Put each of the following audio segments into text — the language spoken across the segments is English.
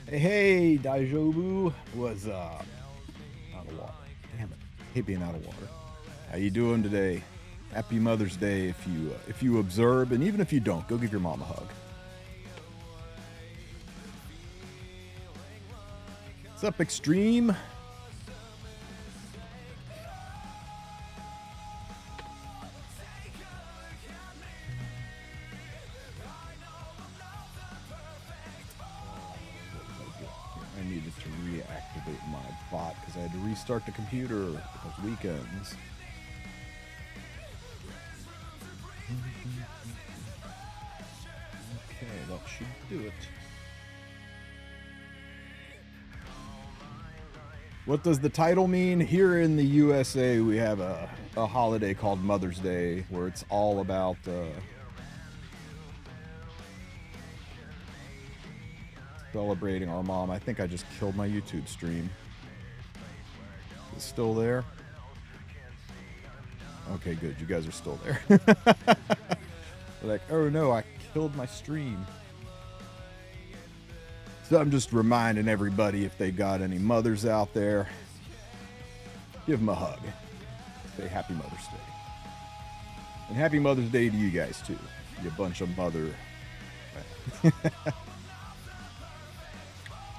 Hey, Daijobu was out of water. Damn it! Hate being out of water. How you doing today? Happy Mother's Day if you observe, and even if you don't, go give your mom a hug. What's up, Extreme? I needed to reactivate my bot because I had to restart the computer because weekends. Okay, that should do it. What does the title mean? Here in the USA, we have a holiday called Mother's Day where it's all about celebrating our mom. I think I just killed my YouTube stream. Is it still there? Okay, good. You guys are still there. Like, oh no, I killed my stream. So I'm just reminding everybody, if they got any mothers out there, give them a hug. Say Happy Mother's Day. And Happy Mother's Day to you guys too. You bunch of mother.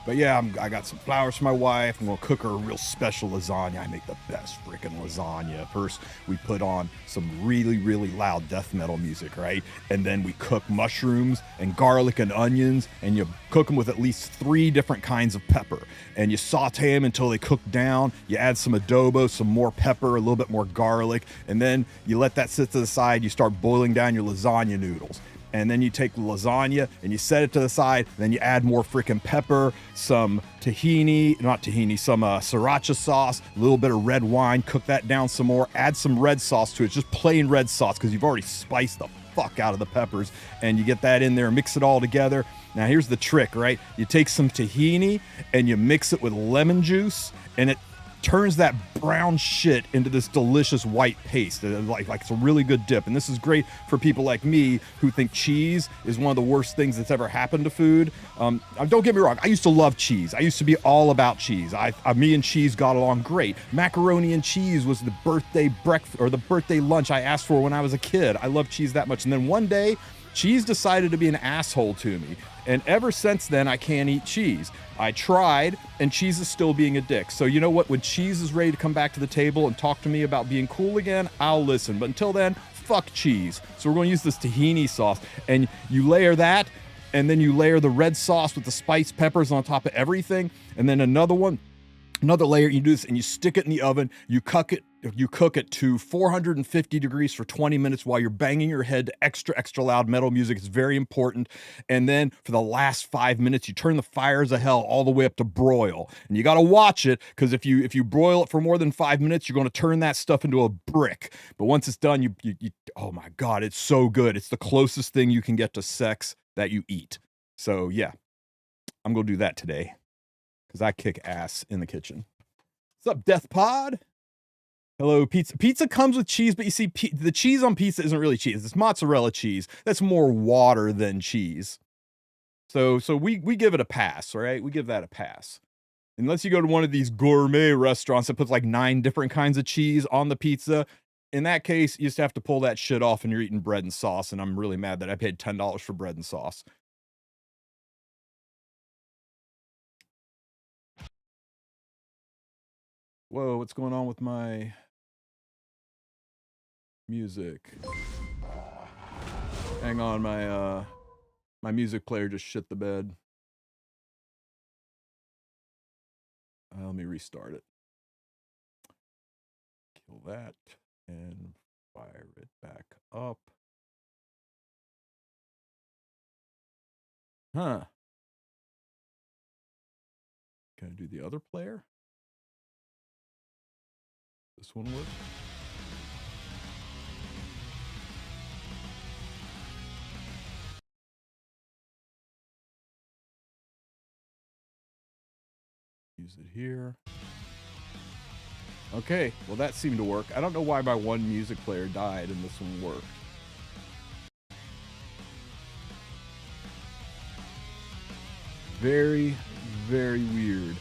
But yeah, I got some flowers for my wife. I'm gonna cook her a real special lasagna. I make the best freaking lasagna. First, we put on some really, really loud death metal music, right? And then we cook mushrooms and garlic and onions, and you cook them with at least 3 different kinds of pepper. And you saute them until they cook down. You add some adobo, some more pepper, a little bit more garlic, and then you let that sit to the side. You start boiling down your lasagna noodles. And then you take the lasagna and you set it to the side. Then you add more freaking pepper, some some sriracha sauce, a little bit of red wine, cook that down some more, add some red sauce to it, just plain red sauce, because you've already spiced the fuck out of the peppers, and you get that in there, mix it all together. Now here's the trick, right? You take some tahini and you mix it with lemon juice, and it turns that brown shit into this delicious white paste. Like it's a really good dip. And this is great for people like me who think cheese is one of the worst things that's ever happened to food. Don't get me wrong, I used to love cheese. I used to be all about cheese. Me and cheese got along great. Macaroni and cheese was the birthday breakfast or the birthday lunch I asked for when I was a kid. I love cheese that much. And then one day, cheese decided to be an asshole to me. And ever since then, I can't eat cheese. I tried, and cheese is still being a dick. So you know what? When cheese is ready to come back to the table and talk to me about being cool again, I'll listen. But until then, fuck cheese. So we're going to use this tahini sauce. And you layer that, and then you layer the red sauce with the spiced peppers on top of everything. And then another layer, you do this, and you stick it in the oven. You cook it to 450 degrees for 20 minutes while you're banging your head to extra loud metal music. It's very important. And then for the last 5 minutes, you turn the fires of hell all the way up to broil. And you got to watch it, because if you broil it for more than 5 minutes, you're going to turn that stuff into a brick. But once it's done, you oh my God, it's so good. It's the closest thing you can get to sex that you eat. So yeah, I'm going to do that today, because I kick ass in the kitchen. What's up, Death Pod? Hello, pizza. Pizza comes with cheese, but you see, the cheese on pizza isn't really cheese. It's mozzarella cheese. That's more water than cheese. So we give it a pass, right? We give that a pass. Unless you go to one of these gourmet restaurants that puts like 9 different kinds of cheese on the pizza. In that case, you just have to pull that shit off and you're eating bread and sauce, and I'm really mad that I paid $10 for bread and sauce. Whoa, what's going on with my music? Hang on, my music player just shit the bed. Let me restart it. Kill that and fire it back up. Huh. Can I do the other player? This one work? Use it here. Okay, well that seemed to work. I don't know why my one music player died and this one worked. Very, very weird.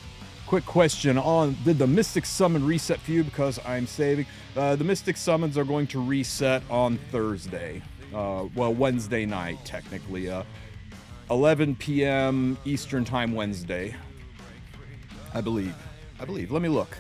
Quick question on, did the Mystic Summon reset for you? Because I'm saving. The Mystic Summons are going to reset on Thursday. Well, Wednesday night, technically. 11 p.m. Eastern Time Wednesday. I believe. Let me look.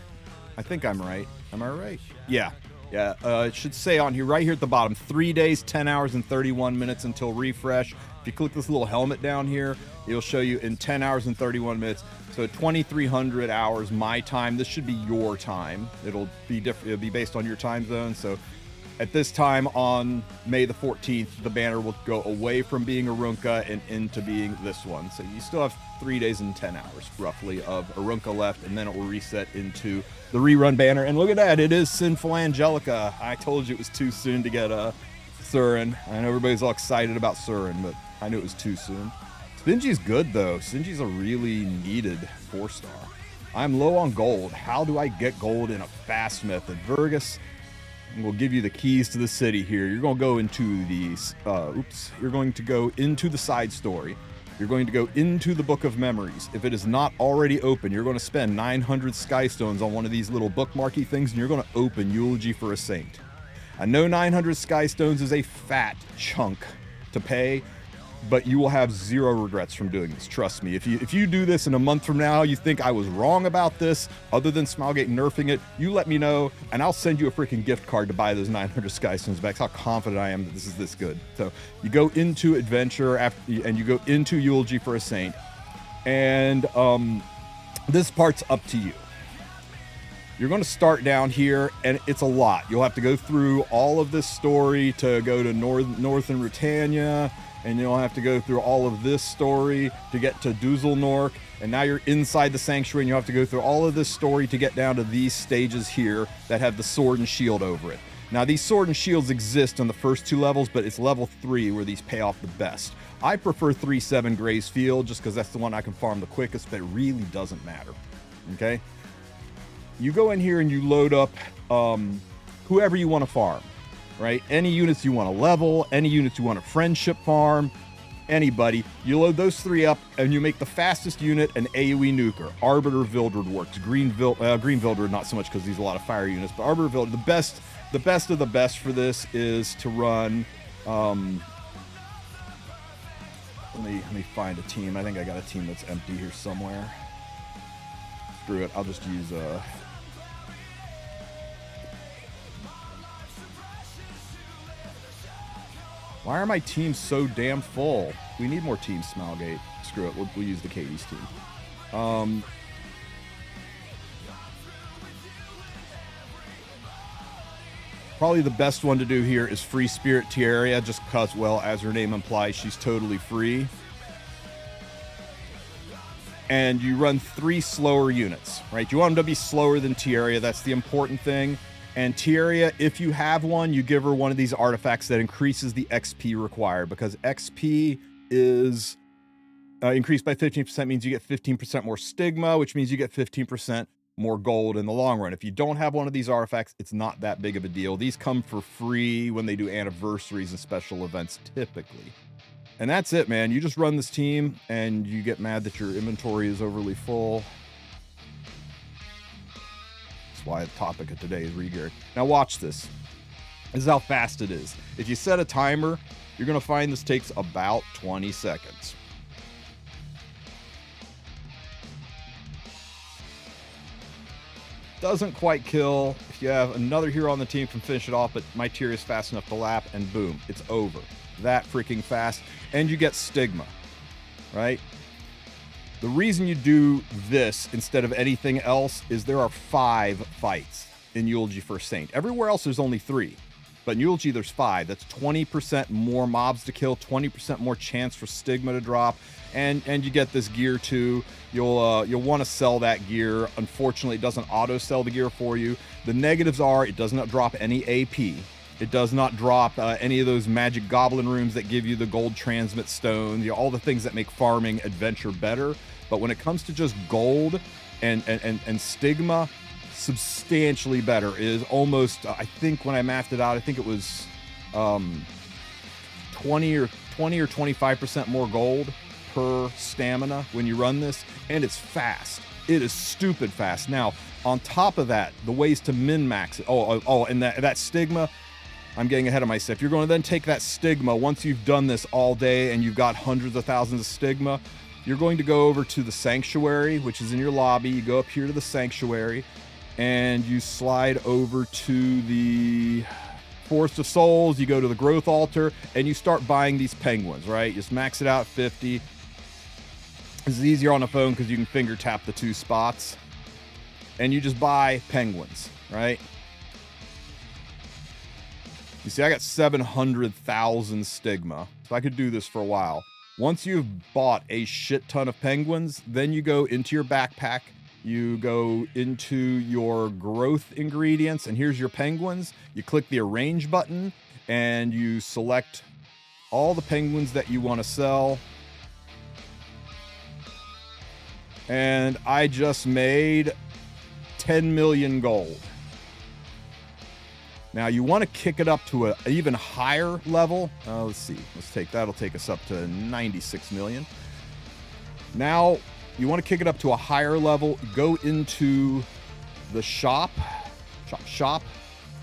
I think I'm right. Am I right? Yeah. It should say on here, right here at the bottom, 3 days, 10 hours, and 31 minutes until refresh. If you click this little helmet down here, it'll show you in 10 hours and 31 minutes. So 2,300 hours my time. This should be your time. It'll be different. It'll be based on your time zone. So at this time on May the 14th, the banner will go away from being Arunca and into being this one. So you still have 3 days and 10 hours roughly of Arunca left, and then it will reset into the rerun banner. And look at that, it is Sinful Angelica. I told you it was too soon to get Surin. I know everybody's all excited about Surin, but I knew it was too soon. Sinji's good though. Sinji's a really needed 4-star. I'm low on gold. How do I get gold in a fast method? Vergus, we'll give you the keys to the city here. You're going to go into these. You're going to go into the side story. You're going to go into the Book of Memories. If it is not already open, you're going to spend 900 Skystones on one of these little bookmarky things, and you're going to open Eulogy for a Saint. I know 900 Skystones is a fat chunk to pay, but you will have zero regrets from doing this. Trust me. If you do this in a month from now, you think I was wrong about this, other than Smilegate nerfing it, you let me know, and I'll send you a freaking gift card to buy those 900 Skystones back. That's how confident I am that this is this good. So you go into Adventure and you go into Eulogy for a Saint, and this part's up to you. You're going to start down here, and it's a lot. You'll have to go through all of this story to go to Northern Britannia, and you'll have to go through all of this story to get to Dusselnork, and now you're inside the Sanctuary, and you'll have to go through all of this story to get down to these stages here that have the sword and shield over it. Now, these sword and shields exist on the first 2 levels, but it's level 3 where these pay off the best. I prefer 3-7 Gray's Field just because that's the one I can farm the quickest, but it really doesn't matter, okay? You go in here and you load up whoever you want to farm. Right? Any units you want to level, any units you want to friendship farm, anybody. You load those 3 up, and you make the fastest unit an AoE nuker. Arbiter Vildred works. Green Vildred, not so much because he's a lot of fire units, but Arbiter Vildred, the best of the best for this is to run. Let me find a team. I think I got a team that's empty here somewhere. Screw it. I'll just use Why are my teams so damn full? We need more teams, Smilegate. Screw it. We'll use the Katie's team. Probably the best one to do here is Free Spirit Etheria, just because, well, as her name implies, she's totally free. And you run 3 slower units, right? You want them to be slower than Etheria. That's the important thing. And Etheria, if you have one, you give her one of these artifacts that increases the XP required, because XP is increased by 15% means you get 15% more stigma, which means you get 15% more gold in the long run. If you don't have one of these artifacts, it's not that big of a deal. These come for free when they do anniversaries and special events typically. And that's it, man. You just run this team and you get mad that your inventory is overly full. Why the topic of today is Regearing. Now watch this. This is how fast it is. If you set a timer, you're going to find this takes about 20 seconds. Doesn't quite kill. If you have another hero on the team, can finish it off, but my tier is fast enough to lap, and boom, it's over. That freaking fast. And you get stigma, right? The reason you do this instead of anything else is there are 5 fights in Eulogy for a Saint. Everywhere else there's only 3. But in Eulogy, there's 5. That's 20% more mobs to kill, 20% more chance for stigma to drop, and you get this gear too. You'll want to sell that gear. Unfortunately, it doesn't auto sell the gear for you. The negatives are it does not drop any AP. It does not drop any of those magic goblin rooms that give you the gold transmit stones, all the things that make farming adventure better. But when it comes to just gold and stigma, substantially better. It is almost, I think when I mapped it out, I think it was 20 or 25% more gold per stamina when you run this, and it's fast. It is stupid fast. Now, on top of that, the ways to min-max it. And that stigma, I'm getting ahead of myself. You're going to then take that stigma, once you've done this all day and you've got hundreds of thousands of stigma, you're going to go over to the sanctuary, which is in your lobby. You go up here to the sanctuary, and you slide over to the Forest of Souls. You go to the growth altar, and you start buying these penguins, right? Just max it out 50. This is easier on the phone because you can finger tap the 2 spots. And you just buy penguins, right? You see, I got 700,000 stigma, so I could do this for a while. Once you've bought a shit ton of penguins, then you go into your backpack, you go into your growth ingredients, and here's your penguins. You click the arrange button, and you select all the penguins that you want to sell. And I just made 10 million gold. Now you want to kick it up to an even higher level. Let's see. That'll take us up to 96 million. Now you want to kick it up to a higher level. Go into the shop,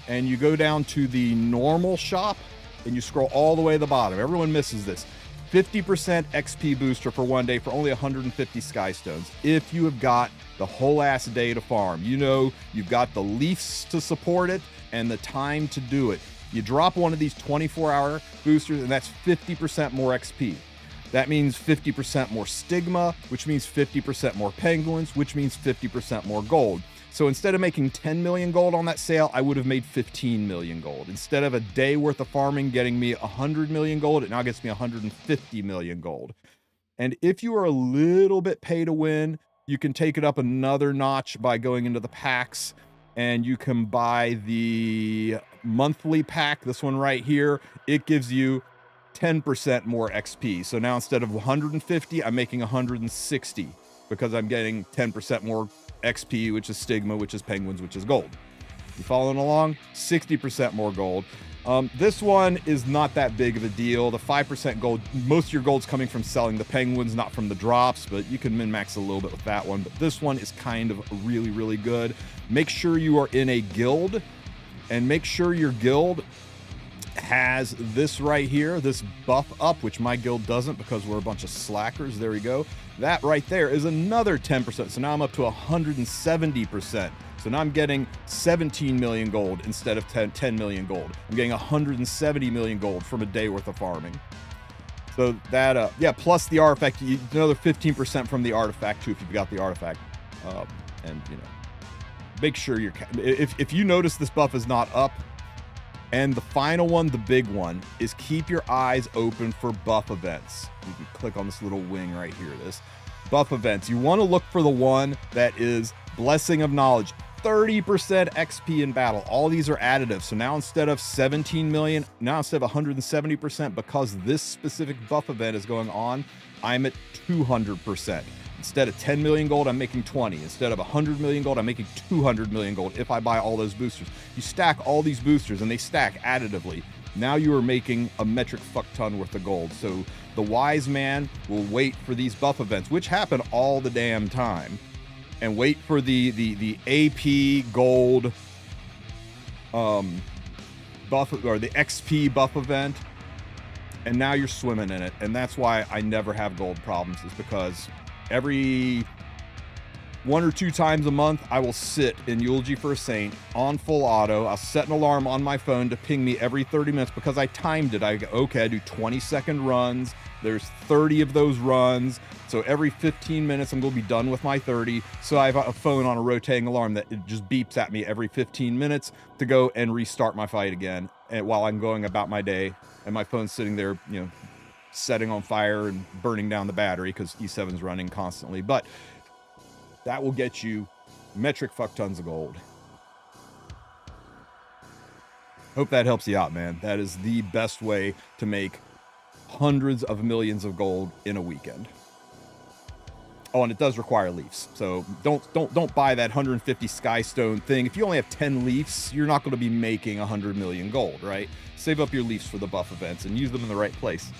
and you go down to the normal shop, and you scroll all the way to the bottom. Everyone misses this. 50% XP booster for 1 day for only 150 sky stones. If you have got the whole ass day to farm, you've got the leafs to support it and the time to do it. You drop one of these 24-hour boosters, and that's 50% more XP. That means 50% more stigma, which means 50% more penguins, which means 50% more gold. So instead of making 10 million gold on that sale, I would have made 15 million gold. Instead of a day worth of farming getting me 100 million gold, it now gets me 150 million gold. And if you are a little bit pay to win, you can take it up another notch by going into the packs, and you can buy the monthly pack, this one right here. It gives you 10% more XP. So now instead of 150, I'm making 160 because I'm getting 10% more XP, which is stigma, which is penguins, which is gold. You following along? 60% more gold. This one is not that big of a deal. The 5% gold, most of your gold's coming from selling the penguins, not from the drops, but you can min-max a little bit with that one. But this one is kind of really, really good. Make sure you are in a guild, and make sure your guild has this right here, this buff up, which my guild doesn't because we're a bunch of slackers. There we go. That right there is another 10%. So now I'm up to 170%. So now I'm getting 17 million gold instead of 10 million gold. I'm getting 170 million gold from a day worth of farming. So that, yeah, plus the artifact, another 15% from the artifact too, if you've got the artifact. And, make sure you're, if you notice this buff is not up. And the final one, the big one, is keep your eyes open for buff events. You can click on this little wing right here, this buff events. You want to look for the one that is Blessing of Knowledge, 30% XP in battle. All these are additive. So now instead of 17 million, now instead of 170%, because this specific buff event is going on, I'm at 200%. Instead of 10 million gold, I'm making 20. Instead of 100 million gold, I'm making 200 million gold if I buy all those boosters. You stack all these boosters and they stack additively. Now you are making a metric fuck ton worth of gold. So the wise man will wait for these buff events, which happen all the damn time, and wait for the AP gold buff, or the XP buff event. And now you're swimming in it. And that's why I never have gold problems, is because every 1 or 2 times a month, I will sit in Eulogy for a Saint on full auto. I'll set an alarm on my phone to ping me every 30 minutes because I timed it. I go, okay, I do 20-second runs. There's 30 of those runs. So every 15 minutes, I'm going to be done with my 30. So I have a phone on a rotating alarm that it just beeps at me every 15 minutes to go and restart my fight again. and while I'm going about my day, and my phone's sitting there, setting on fire and burning down the battery because E7's running constantly. But that will get you metric fuck tons of gold. Hope that helps you out, man. That is the best way to make hundreds of millions of gold in a weekend. Oh, and it does require leafs. So don't buy that 150 Skystone thing. If you only have 10 leafs, you're not going to be making 100 million gold, right? Save up your leafs for the buff events and use them in the right place.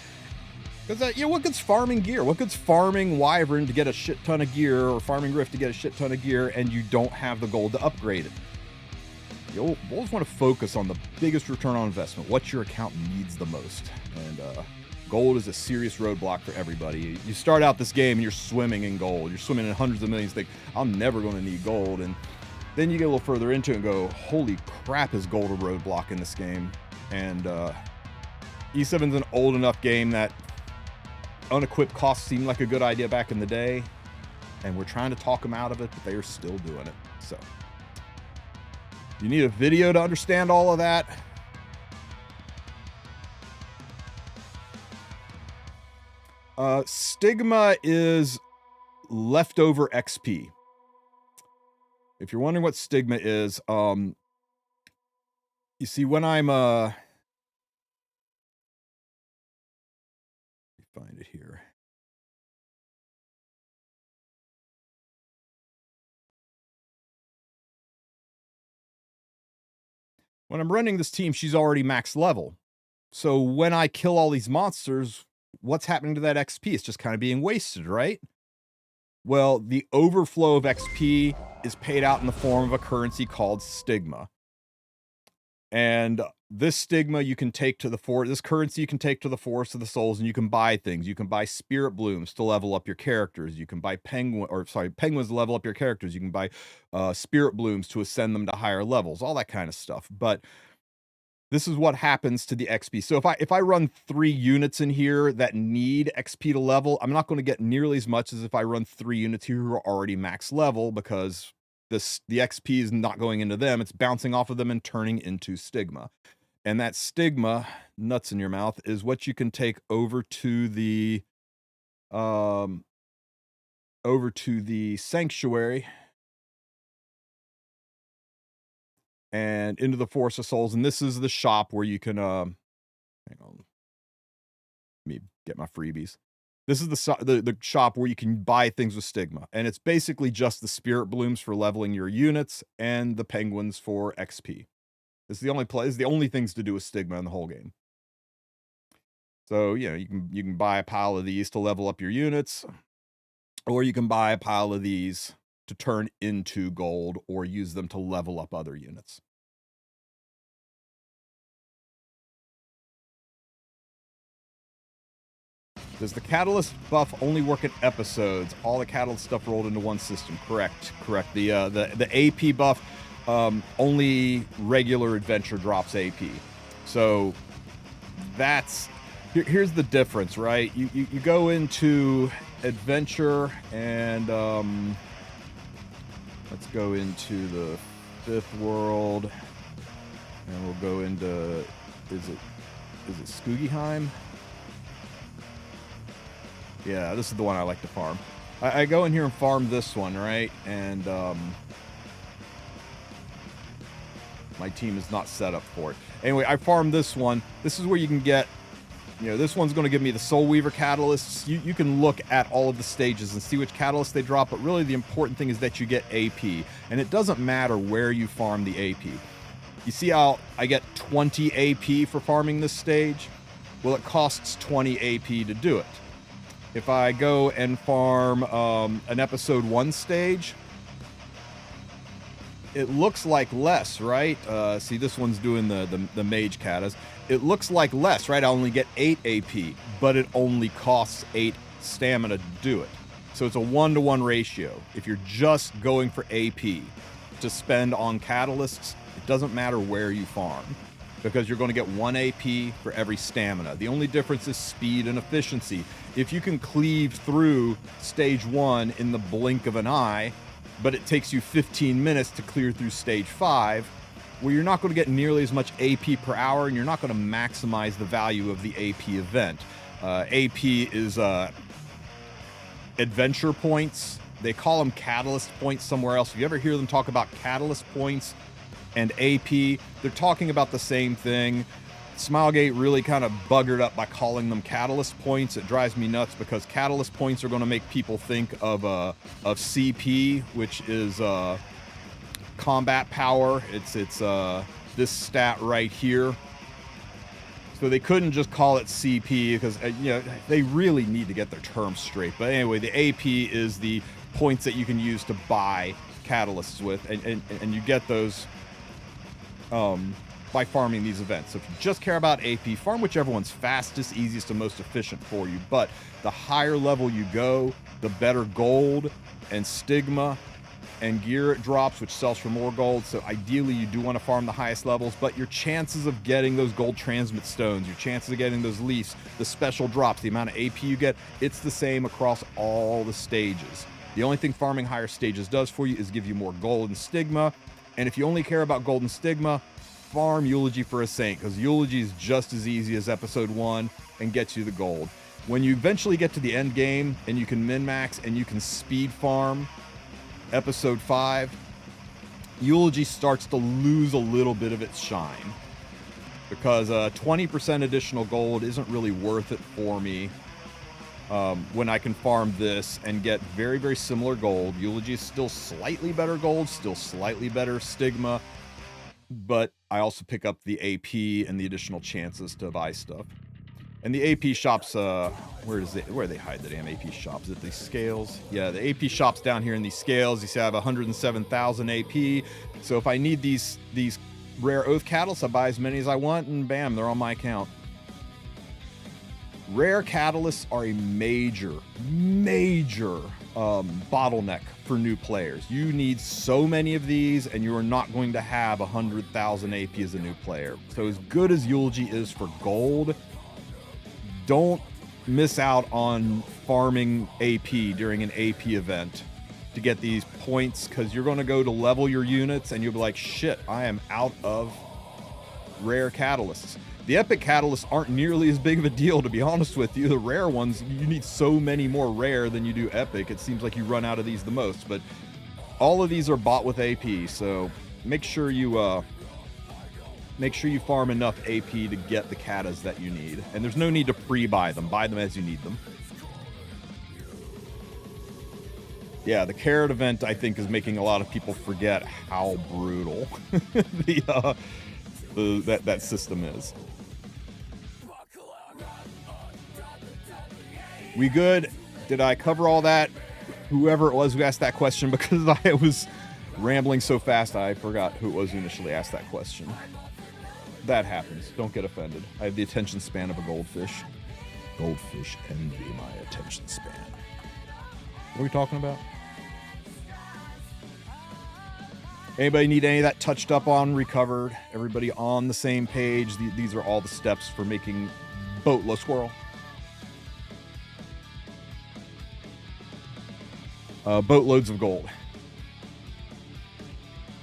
Because, what good's farming gear? What good's farming Wyvern to get a shit ton of gear, or farming Rift to get a shit ton of gear, and you don't have the gold to upgrade it? You always want to focus on the biggest return on investment, what your account needs the most. And gold is a serious roadblock for everybody. You start out this game and you're swimming in gold. You're swimming in hundreds of millions. Think, I'm never going to need gold. And then you get a little further into it and go, holy crap, is gold a roadblock in this game? And E7's an old enough game that unequipped costs seemed like a good idea back in the day. And we're trying to talk them out of it, but they are still doing it. So you need a video to understand all of that. Stigma is leftover XP. If you're wondering what Stigma is, you see, when I'm let me find it here. When I'm running this team, she's already max level. So when I kill all these monsters, what's happening to that XP? It's just kind of being wasted, right? Well, the overflow of XP is paid out in the form of a currency called Stigma. And this Stigma you can take to the forest. This currency you can take to the Forest of the Souls, and you can buy things. You can buy Spirit Blooms to level up your characters. You can buy Penguins to level up your characters. You can buy Spirit Blooms to ascend them to higher levels. All that kind of stuff. But this is what happens to the XP. So if I run 3 units in here that need XP to level, I'm not going to get nearly as much as if I run 3 units here who are already max level, because the XP is not going into them. It's bouncing off of them and turning into Stigma. And that Stigma, nuts in your mouth, is what you can take over to the Sanctuary and into the Forest of Souls. And this is the shop where you can hang on, let me get my freebies. This is the shop where you can buy things with Stigma, and it's basically just the Spirit Blooms for leveling your units and the Penguins for XP. It's the only things to do with Stigma in the whole game. So you can buy a pile of these to level up your units, or you can buy a pile of these to turn into gold, or use them to level up other units. Does the Catalyst buff only work in episodes? All the Catalyst stuff rolled into one system. Correct. The AP buff, only regular adventure drops AP. So here's the difference, right? You go into adventure, and let's go into the 5th world, and we'll go into, is it Skugeheim? Yeah, this is the one I like to farm. I go in here and farm this one, right? And my team is not set up for it. Anyway, I farm this one. This is where you can get, this one's going to give me the Soul Weaver catalysts. You can look at all of the stages and see which catalysts they drop, but really the important thing is that you get AP. And it doesn't matter where you farm the AP. You see how I get 20 AP for farming this stage? Well, it costs 20 AP to do it. If I go and farm an episode 1 stage, it looks like less, right? See, this one's doing the mage katas. It looks like less, right? I only get 8 AP, but it only costs 8 stamina to do it. So it's a 1-to-1 ratio. If you're just going for AP to spend on catalysts, it doesn't matter where you farm, because you're going to get 1 AP for every stamina. The only difference is speed and efficiency. If you can cleave through stage 1 in the blink of an eye, but it takes you 15 minutes to clear through stage 5, where you're not going to get nearly as much AP per hour, and you're not going to maximize the value of the AP event. AP is adventure points. They call them catalyst points somewhere else. If you ever hear them talk about catalyst points and AP, they're talking about the same thing. Smilegate really kind of buggered up by calling them catalyst points. It drives me nuts because catalyst points are going to make people think of CP, which is combat power. It's this stat right here. So they couldn't just call it CP because they really need to get their terms straight. But anyway, the AP is the points that you can use to buy catalysts with, and you get those by farming these events. So if you just care about AP, farm whichever one's fastest, easiest, and most efficient for you. But the higher level you go, the better gold and stigma and gear it drops, which sells for more gold. So ideally you do want to farm the highest levels, but your chances of getting those gold transmit stones, your chances of getting those leafs, the special drops, the amount of AP you get, it's the same across all the stages. The only thing farming higher stages does for you is give you more gold and stigma. And if you only care about gold and stigma, farm Eulogy for a Saint, because Eulogy is just as easy as episode 1 and gets you the gold. When you eventually get to the end game and you can min-max and you can speed farm episode 5, Eulogy starts to lose a little bit of its shine, because 20% additional gold isn't really worth it for me when I can farm this and get very, very similar gold. Eulogy is still slightly better gold, still slightly better stigma, but I also pick up the AP and the additional chances to buy stuff. And the AP shops, where do they hide the damn AP shops? Is it these scales? Yeah, the AP shops down here in these scales. You see I have 107,000 AP. So if I need these rare oath catalysts, I buy as many as I want, and bam, they're on my account. Rare catalysts are a major bottleneck for new players. You need so many of these, and you are not going to have 100,000 AP as a new player. So as good as Eulogy is for gold, don't miss out on farming AP during an AP event to get these points, because you're going to go to level your units and you'll be like, shit, I am out of rare catalysts. The epic catalysts aren't nearly as big of a deal, to be honest with you. The rare ones, you need so many more rare than you do epic. It seems like you run out of these the most, but all of these are bought with AP, so make sure you farm enough AP to get the katas that you need. And there's no need to pre-buy them. Buy them as you need them. Yeah, the carrot event, I think, is making a lot of people forget how brutal that system is. We good? Did I cover all that? Whoever it was who asked that question, because I was rambling so fast I forgot who it was who initially asked that question. That happens. Don't get offended. I have the attention span of a goldfish. Goldfish envy my attention span. What are we talking about? Anybody need any of that touched up on, recovered? Everybody on the same page? These are all the steps for making boatload squirrel. Boatloads of gold.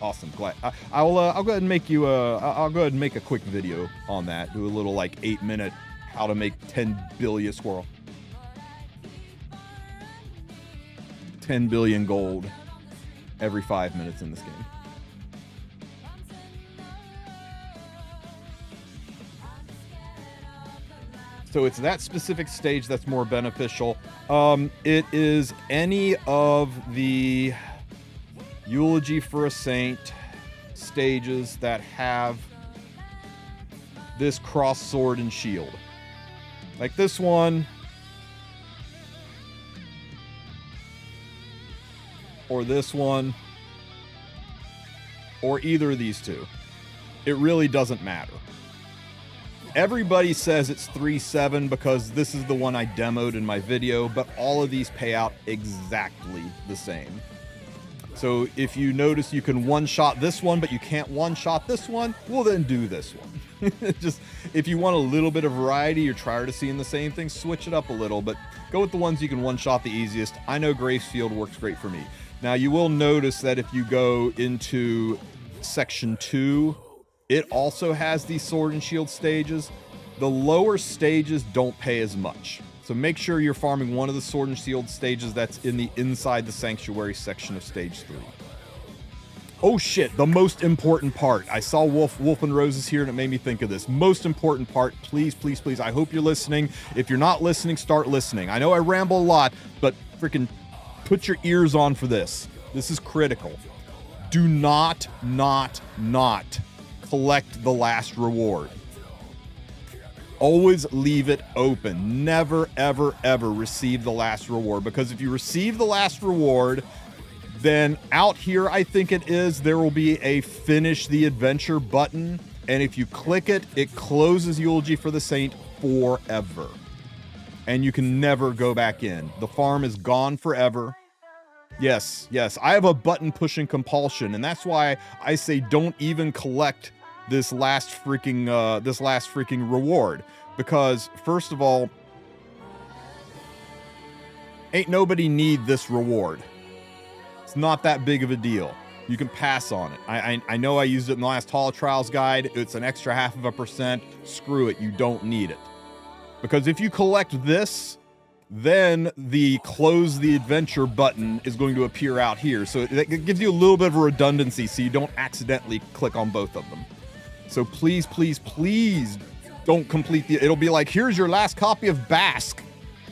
Awesome. Glad. I'll go ahead and make you I'll go ahead and make a quick video on that. Do a little like 8-minute how to make 10 billion squirrel. 10 billion gold every 5 minutes in this game. So it's that specific stage that's more beneficial. It is any of the Eulogy for a Saint stages that have this cross sword and shield. Like this one. Or this one. Or either of these two. It really doesn't matter. Everybody says it's 3-7 because this is the one I demoed in my video, but all of these pay out exactly the same. So if you notice you can one-shot this one, but you can't one-shot this one, well then do this one. Just, if you want a little bit of variety, you're tired of seeing the same thing, switch it up a little, but go with the ones you can one-shot the easiest. I know Gracefield works great for me. Now you will notice that if you go into section 2 It also has these sword and shield stages. The lower stages don't pay as much. So make sure you're farming one of the sword and shield stages that's in the inside the sanctuary section of stage 3. Oh shit, the most important part. I saw Wolf and Roses here and it made me think of this. Most important part, please, please, please. I hope you're listening. If you're not listening, start listening. I know I ramble a lot, but freaking put your ears on for this. This is critical. Do not collect the last reward. Always leave it open. Never, ever, ever receive the last reward, because if you receive the last reward, then out here, I think it is, there will be a finish the adventure button. And if you click it, it closes Eulogy for the Saint forever. And you can never go back in. The farm is gone forever. Yes, I have a button pushing compulsion. And that's why I say don't even collect this last freaking reward. Because first of all, ain't nobody need this reward. Not that big of a deal. You can pass on it. I know I used it in the last Hall of Trials guide. It's an extra 0.5%. Screw it. You don't need it. Because if you collect this, then the close the adventure button is going to appear out here. So it gives you a little bit of a redundancy so you don't accidentally click on both of them. So please, please, please don't complete the... It'll be like, here's your last copy of Basque.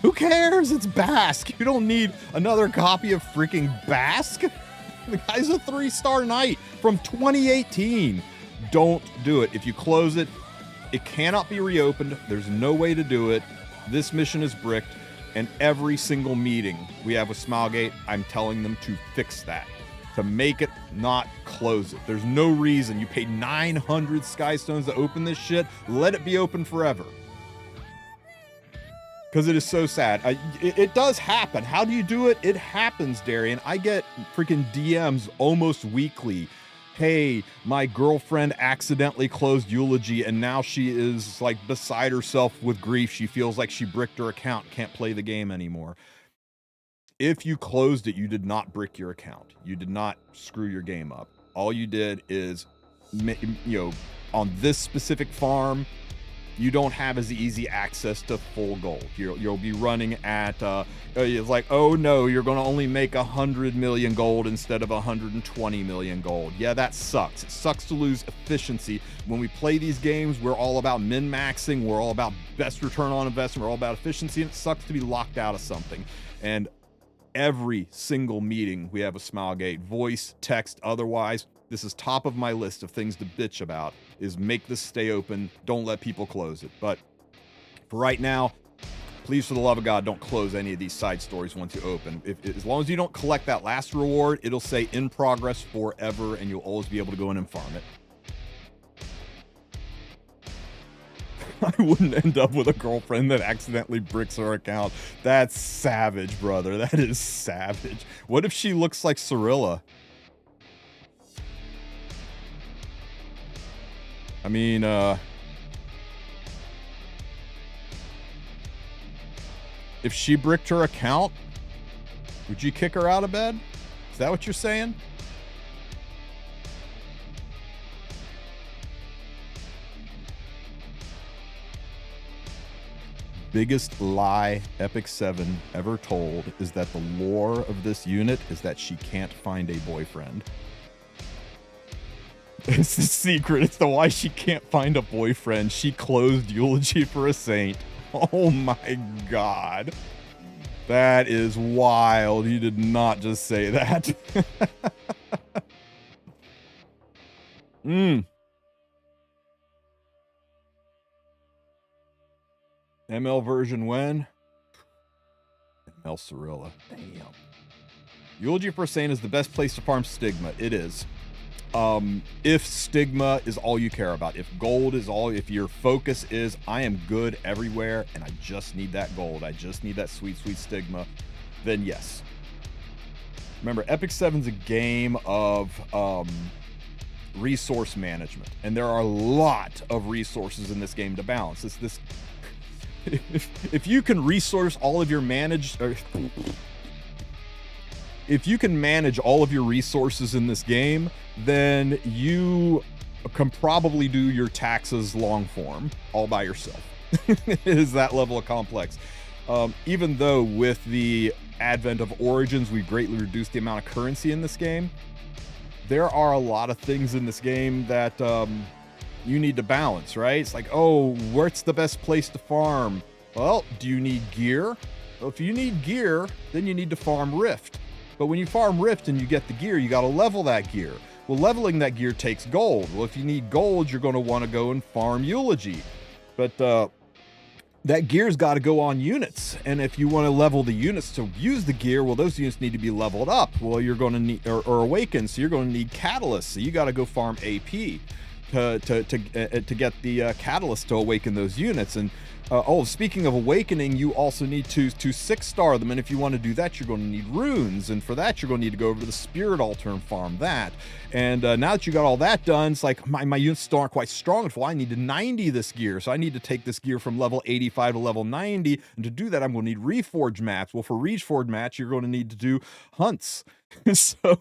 Who cares? It's Basque. You don't need another copy of freaking Basque. The guy's a 3-star knight from 2018. Don't do it. If you close it, it cannot be reopened. There's no way to do it. This mission is bricked, and every single meeting we have with Smilegate, I'm telling them to fix that, to make it not close it. There's no reason. You paid 900 Skystones to open this shit. Let it be open forever. Because it is so sad. It does happen. How do you do it? It happens, Darian. I get freaking DMs almost weekly. Hey, my girlfriend accidentally closed Eulogy and now she is like beside herself with grief. She feels like she bricked her account, can't play the game anymore. If you closed it, you did not brick your account. You did not screw your game up. All you did is, on this specific farm, you don't have as easy access to full gold. You'll be running at, it's like, oh no, you're going to only make 100 million gold instead of 120 million gold. Yeah, that sucks. It sucks to lose efficiency. When we play these games, we're all about min-maxing. We're all about best return on investment. We're all about efficiency, and it sucks to be locked out of something. And every single meeting we have with Smilegate, voice, text, otherwise, this is top of my list of things to bitch about, is make this stay open. Don't let people close it. But for right now, please, for the love of God, don't close any of these side stories once you open. As long as you don't collect that last reward, it'll say in progress forever, and you'll always be able to go in and farm it. I wouldn't end up with a girlfriend that accidentally bricks her account. That's savage, brother. That is savage. What if she looks like Cirilla? I mean, if she bricked her account, would you kick her out of bed? Is that what you're saying? Biggest lie Epic 7 ever told is that the lore of this unit is that she can't find a boyfriend. It's the secret. It's the why she can't find a boyfriend. She closed Eulogy for a Saint. Oh my God. That is wild. You did not just say that. ML version when? ML Cirilla. Damn. Eulogy for a Saint is the best place to farm Stigma. It is. If Stigma is all you care about, if gold is all, if your focus is, I am good everywhere and I just need that gold, I just need that sweet, sweet Stigma, then yes. Remember, Epic 7's a game of resource management, and there are a lot of resources in this game to balance. If you can resource all of your if you can manage all of your resources in this game, then you can probably do your taxes long form all by yourself. It is that level of complex. Even though with the advent of Origins, we've greatly reduced the amount of currency in this game, there are a lot of things in this game that you need to balance, right? It's like, oh, what's the best place to farm? Well, do you need gear? Well, if you need gear, then you need to farm Rift. But when you farm Rift and you get the gear, you got to level that gear. Well, leveling that gear takes gold. Well, if you need gold, you're going to want to go and farm Eulogy. But that gear's got to go on units. And if you want to level the units to use the gear, well, those units need to be leveled up. Well, you're going to need, or awakened, so you're going to need catalysts. So you got to go farm AP to get the catalyst to awaken those units. And oh, speaking of awakening, you also need to 6-star them, and if you want to do that, you're going to need runes, and for that, you're going to need to go over to the spirit altar and farm that. And now that you got all that done, it's like my units still aren't quite strong enough. Well, I need to 90 this gear, so I need to take this gear from level 85 to level 90, and to do that, I'm going to need reforge mats. Well, for reforge mats, you're going to need to do hunts. So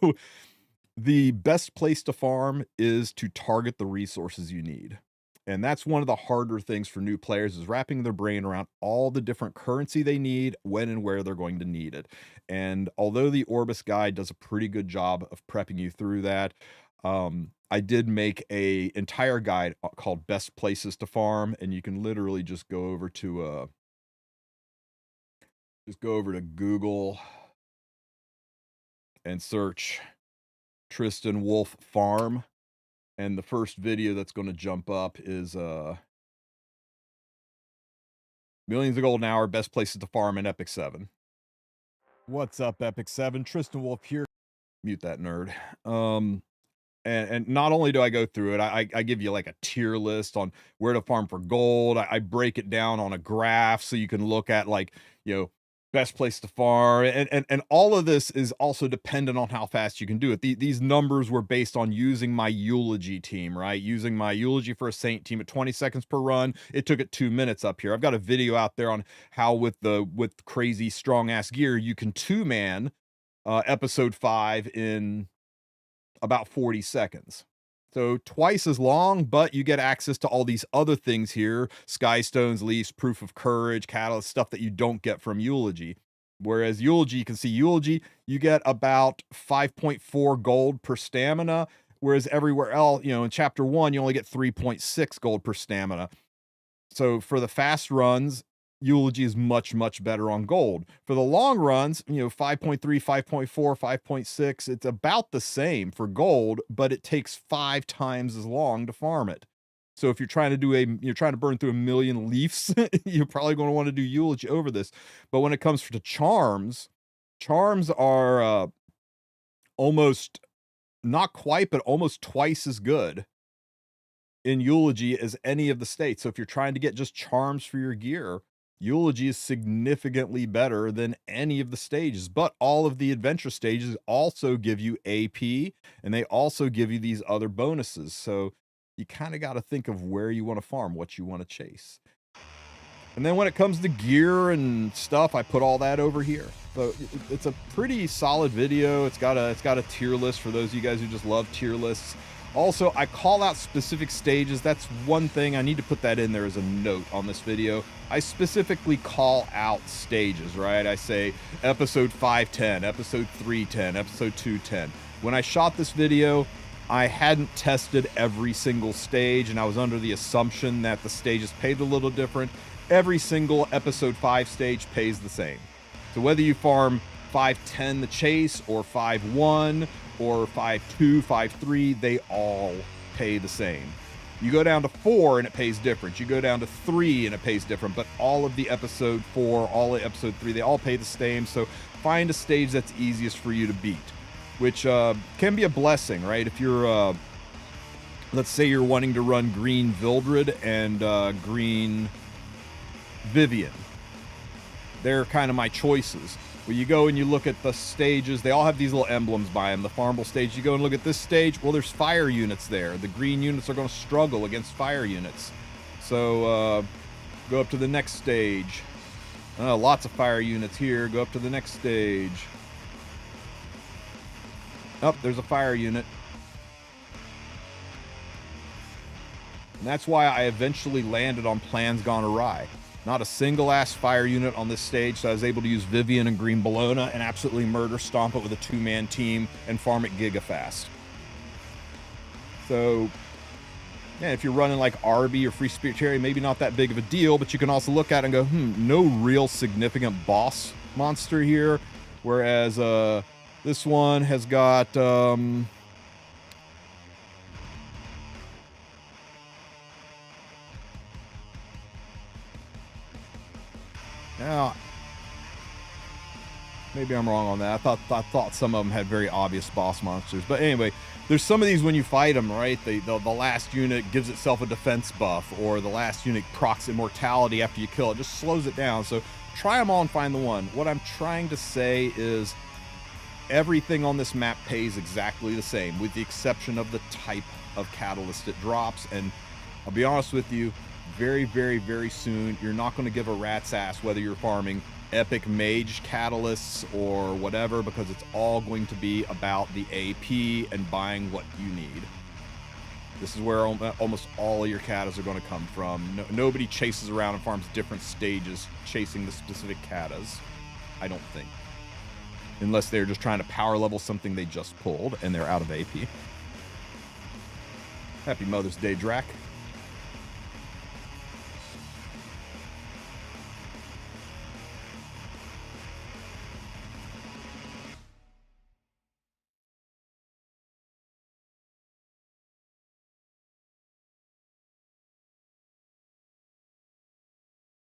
the best place to farm is to target the resources you need. And that's one of the harder things for new players, is wrapping their brain around all the different currency they need, when and where they're going to need it. And although the Orbis guide does a pretty good job of prepping you through that, I did make a entire guide called Best Places to Farm, and you can literally just go over to Google and search Tristen Wulf Farm. And the first video that's going to jump up is Millions of Gold an Hour, Best Places to Farm in Epic 7. What's up, Epic 7? Tristen Wulf here. Mute that nerd. And not only do I go through it, I give you like a tier list on where to farm for gold. I break it down on a graph so you can look at, like, you know, best place to farm, and all of this is also dependent on how fast you can do it. These numbers were based on using my Eulogy team, right? Using my Eulogy for a Saint team at 20 seconds per run. It took it 2 minutes up here. I've got a video out there on how with crazy strong ass gear you can 2-man episode 5 in about 40 seconds. So twice as long, but you get access to all these other things here: Skystones, Leafs, Proof of Courage, Catalyst, stuff that you don't get from Eulogy. Whereas Eulogy, you can see Eulogy, you get about 5.4 gold per stamina, whereas everywhere else, you know, in Chapter 1, you only get 3.6 gold per stamina. So for the fast runs, Eulogy is much, much better on gold. For the long runs, you know, 5.3, 5.4, 5.6, it's about the same for gold, but it takes 5 times as long to farm it. So if you're trying to burn through 1 million leafs, you're probably going to want to do Eulogy over this. But when it comes to charms are almost, not quite, but almost twice as good in Eulogy as any of the states. So if you're trying to get just charms for your gear, Eulogy is significantly better than any of the stages, but all of the adventure stages also give you AP, and they also give you these other bonuses. So you kind of got to think of where you want to farm, what you want to chase. And then when it comes to gear and stuff, I put all that over here. So it's a pretty solid video. It's got a tier list for those of you guys who just love tier lists. Also, I call out specific stages. That's one thing. I need to put that in there as a note on this video. I specifically call out stages, right? I say episode 510, episode 310, episode 210. When I shot this video, I hadn't tested every single stage, and I was under the assumption that the stages paid a little different. Every single episode 5 stage pays the same. So whether you farm 510 the chase, or 5-1, or 5-2, 5-3, they all pay the same. You go down to 4 and it pays different. You go down to 3 and it pays different. But all of the episode 4, all of episode 3, they all pay the same. So find a stage that's easiest for you to beat, which can be a blessing, right? If you're, let's say you're wanting to run green Vildred and green Vivian. They're kind of my choices. Well, you go and you look at the stages. They all have these little emblems by them. The farmable stage, you go and look at this stage. Well, there's fire units there. The green units are going to struggle against fire units. So go up to the next stage. Lots of fire units here. Go up to the next stage. Oh, there's a fire unit. And that's why I eventually landed on Plans Gone Awry. Not a single ass fire unit on this stage, so I was able to use Vivian and Green Bologna and absolutely murder stomp it with a 2-man team and farm it giga-fast. So, yeah, if you're running like Arby or Free Spirit Cherry, maybe not that big of a deal, but you can also look at it and go, no real significant boss monster here. Whereas this one has got... Now, maybe I'm wrong on that. I thought some of them had very obvious boss monsters. But anyway, there's some of these when you fight them, right? The last unit gives itself a defense buff, or the last unit procs immortality after you kill it. Just slows it down. So try them all and find the one. What I'm trying to say is everything on this map pays exactly the same, with the exception of the type of catalyst it drops. And I'll be honest with you, very, very, very soon, you're not going to give a rat's ass whether you're farming epic mage catalysts or whatever, because it's all going to be about the AP and buying what you need. This is where almost all of your katas are going to come from. Nobody chases around and farms different stages chasing the specific katas, I don't think. Unless they're just trying to power level something they just pulled and they're out of AP. Happy Mother's Day, Drac.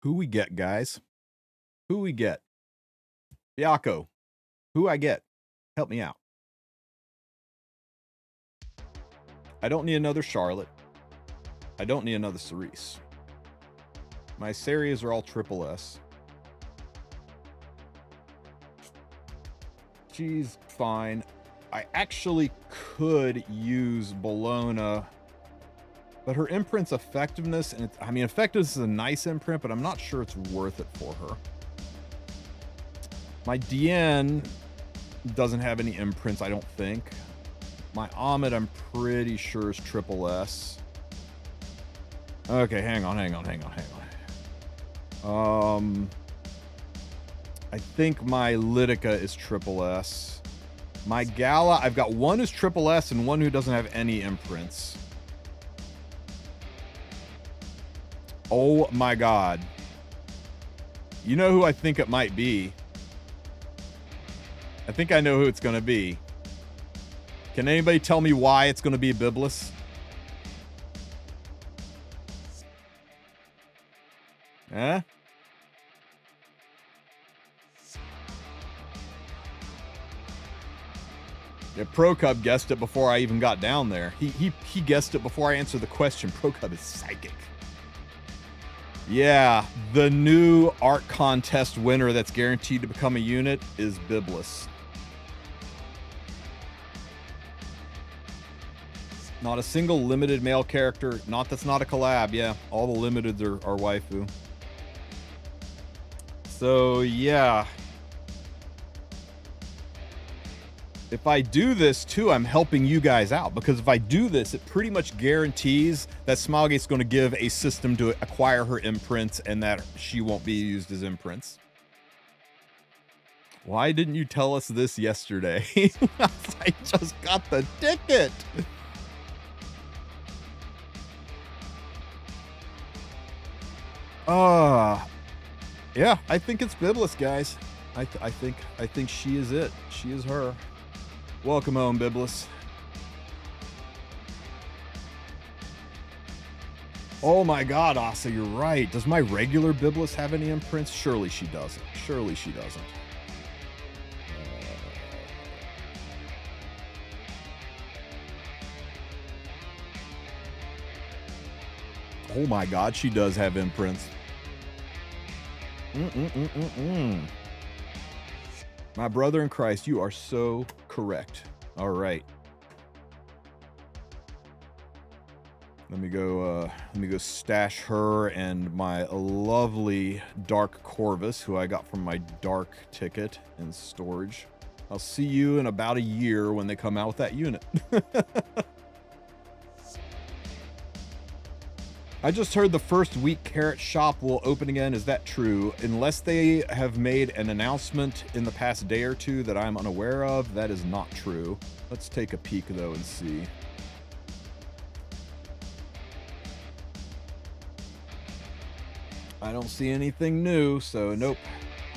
Who we get, guys? Who we get? Biako. Who I get? Help me out. I don't need another Charlotte. I don't need another Cerise. My Sarias are all triple S. She's fine. I actually could use Bologna, but her imprint's effectiveness, and I mean, effectiveness is a nice imprint, but I'm not sure it's worth it for her. My DN doesn't have any imprints, I don't think. My Ahmed, I'm pretty sure, is triple S. Okay, hang on. I think my Lytica is triple S. My Gala, I've got one who's triple S and one who doesn't have any imprints. Oh my god. You know who I think it might be? I think I know who it's going to be. Can anybody tell me why it's going to be Biblis? Huh? Yeah, ProCub guessed it before I even got down there. He guessed it before I answered the question. ProCub is psychic. Yeah, the new art contest winner that's guaranteed to become a unit is Biblis. Not a single limited male character. That's not a collab. Yeah, all the limiteds are waifu. So, yeah. If I do this, too, I'm helping you guys out. Because if I do this, it pretty much guarantees that Smilegate's going to give a system to acquire her imprints and that she won't be used as imprints. Why didn't you tell us this yesterday? I just got the ticket. Yeah, I think it's Biblis, guys. I think she is it. She is her. Welcome home, Biblis. Oh my god, Asa, you're right. Does my regular Biblis have any imprints? Surely she doesn't. Surely she doesn't. Oh my god, she does have imprints. My brother in Christ, you are so correct. All right. Let me go stash her and my lovely Dark Corvus, who I got from my Dark ticket, in storage. I'll see you in about a year when they come out with that unit. I just heard the first week carrot shop will open again. Is that true? Unless they have made an announcement in the past day or two that I'm unaware of, that is not true. Let's take a peek though and see. I don't see anything new, so nope.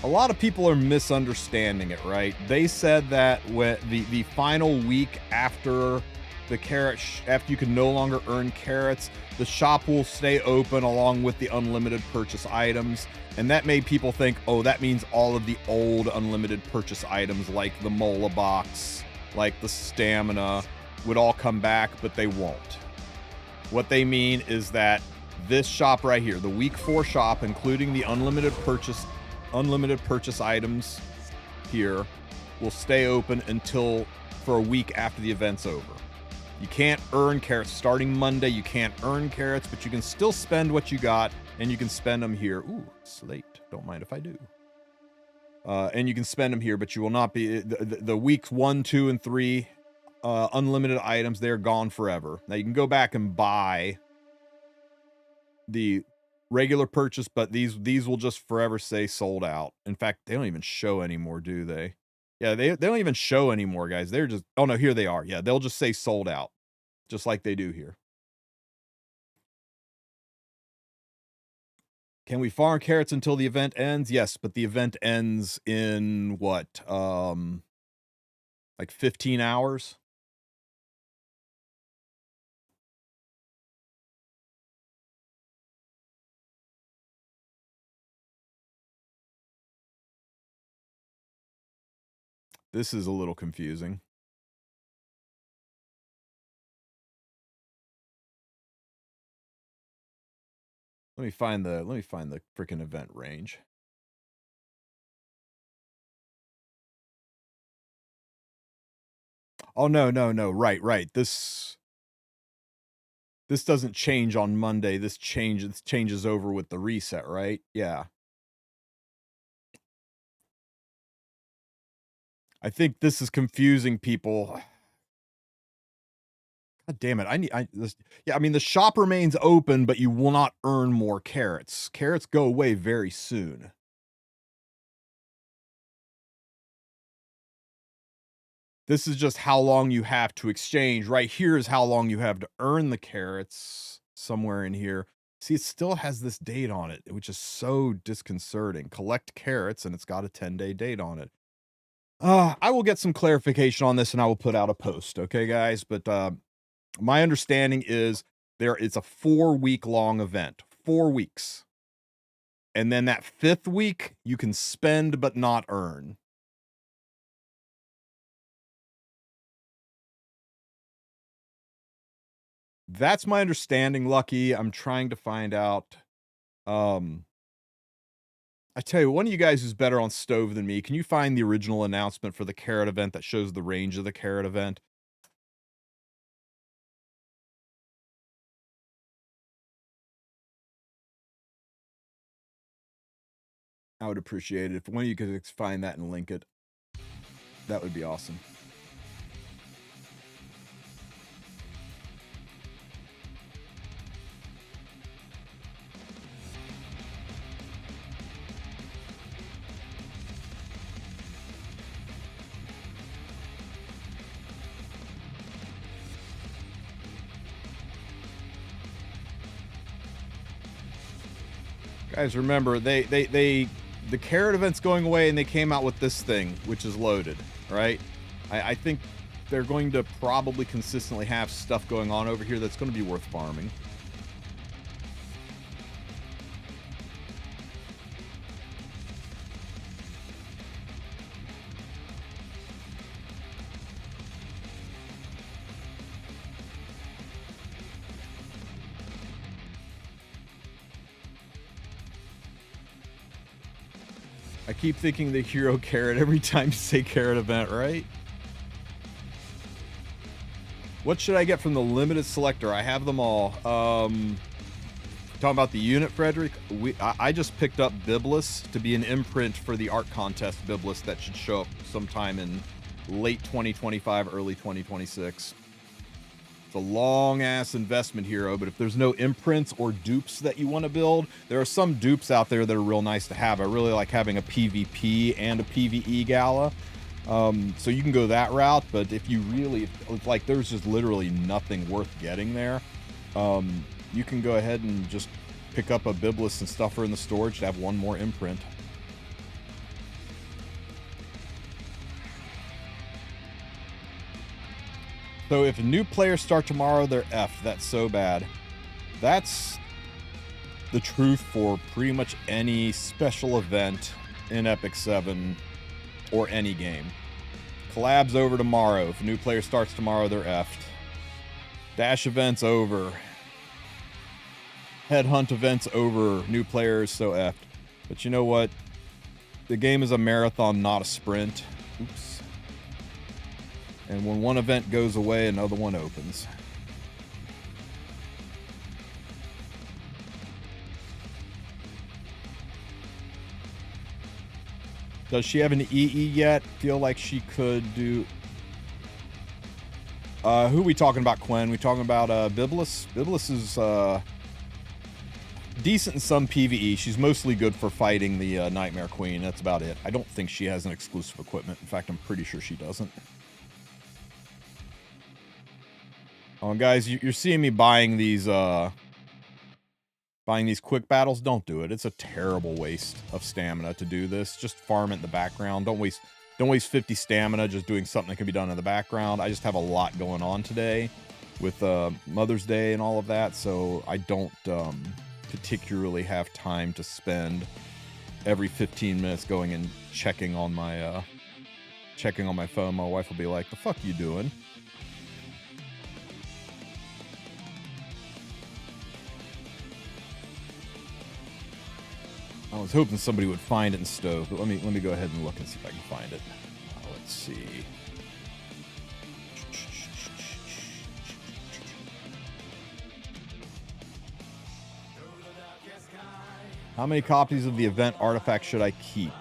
A lot of people are misunderstanding it, right? They said that when the final week after the carrot, after you can no longer earn carrots, the shop will stay open along with the unlimited purchase items. And that made people think, oh, that means all of the old unlimited purchase items like the Mola box, like the stamina, would all come back, but they won't. What they mean is that this shop right here, the week 4 shop, including the unlimited purchase items here, will stay open until for a week after the event's over. You can't earn carrots starting Monday. You can't earn carrots, but you can still spend what you got, and you can spend them here. Ooh, slate. Don't mind if I do. And you can spend them here, but you will not be the weeks 1, 2, and 3 unlimited items. They're gone forever. Now you can go back and buy the regular purchase, but these will just forever say sold out. In fact, they don't even show anymore, do they? Yeah, they don't even show anymore, guys. They're just, oh no, here they are. Yeah, they'll just say sold out, just like they do here. Can we farm carrots until the event ends? Yes, but the event ends in what? Like 15 hours? This is a little confusing. Let me find the freaking event range. Oh no. Right. This doesn't change on Monday. This changes over with the reset, right? Yeah. I think this is confusing people. God damn it. I mean, the shop remains open, but you will not earn more carrots. Carrots go away very soon. This is just how long you have to exchange. Right here is how long you have to earn the carrots, somewhere in here. See, it still has this date on it, which is so disconcerting. Collect carrots, and it's got a 10-day date on it. I will get some clarification on this, and I will put out a post, okay, guys? But my understanding is it's a 4-week-long event. 4 weeks. And then that 5th week, you can spend but not earn. That's my understanding, Lucky. I'm trying to find out. I tell you, one of you guys who's better on stove than me, can you find the original announcement for the carrot event that shows the range of the carrot event? I would appreciate it if one of you could find that and link it. That would be awesome. Guys, remember, the carrot event's going away, and they came out with this thing, which is loaded, right? I think they're going to probably consistently have stuff going on over here that's going to be worth farming. I keep thinking the hero carrot every time you say carrot event, right? What should I get from the limited selector? I have them all. Talking about the unit, Frederick? I just picked up Biblis to be an imprint for the art contest Biblis that should show up sometime in late 2025, early 2026. It's a long-ass investment, hero, but if there's no imprints or dupes that you want to build, there are some dupes out there that are real nice to have. I really like having a PvP and a PvE gala. So you can go that route, but if you really, like, there's just literally nothing worth getting there, you can go ahead and just pick up a Biblis and stuff her in the storage to have one more imprint. So if a new players start tomorrow, they're effed. That's so bad. That's the truth for pretty much any special event in Epic 7 or any game. Collab's over tomorrow. If a new player starts tomorrow, they're effed. Dash events over. Headhunt events over. New players, so effed. But you know what? The game is a marathon, not a sprint. Oops. And when one event goes away, another one opens. Does she have an EE yet? Feel like she could do... who are we talking about, Quinn? We talking about Biblis? Biblis is decent in some PvE. She's mostly good for fighting the Nightmare Queen. That's about it. I don't think she has an exclusive equipment. In fact, I'm pretty sure she doesn't. Oh, guys, you're seeing me buying these quick battles. Don't do it. It's a terrible waste of stamina to do this. Just farm it in the background. Don't waste 50 stamina just doing something that can be done in the background. I just have a lot going on today with Mother's Day and all of that, so I don't particularly have time to spend every 15 minutes going and checking on my phone. My wife will be like, "The fuck you doing?" I was hoping somebody would find it in stove, but let me go ahead and look and see if I can find it. Let's see. How many copies of the event artifact should I keep?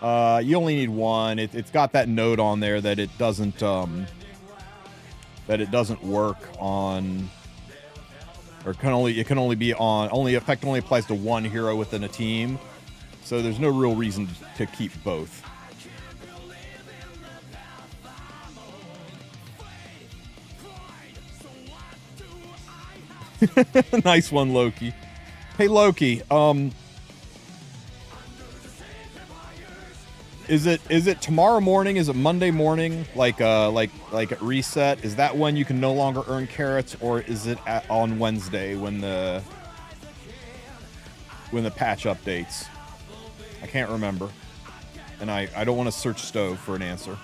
You only need one. It's got that note on there that it doesn't work on, or it can only be on, effect only applies to one hero within a team. So there's no real reason to keep both. Nice one, Loki. Hey, Loki. Is it tomorrow morning? Is it Monday morning? Like at reset? Is that when you can no longer earn carrots, or is it on Wednesday when the patch updates? I can't remember, and I don't want to search stove for an answer,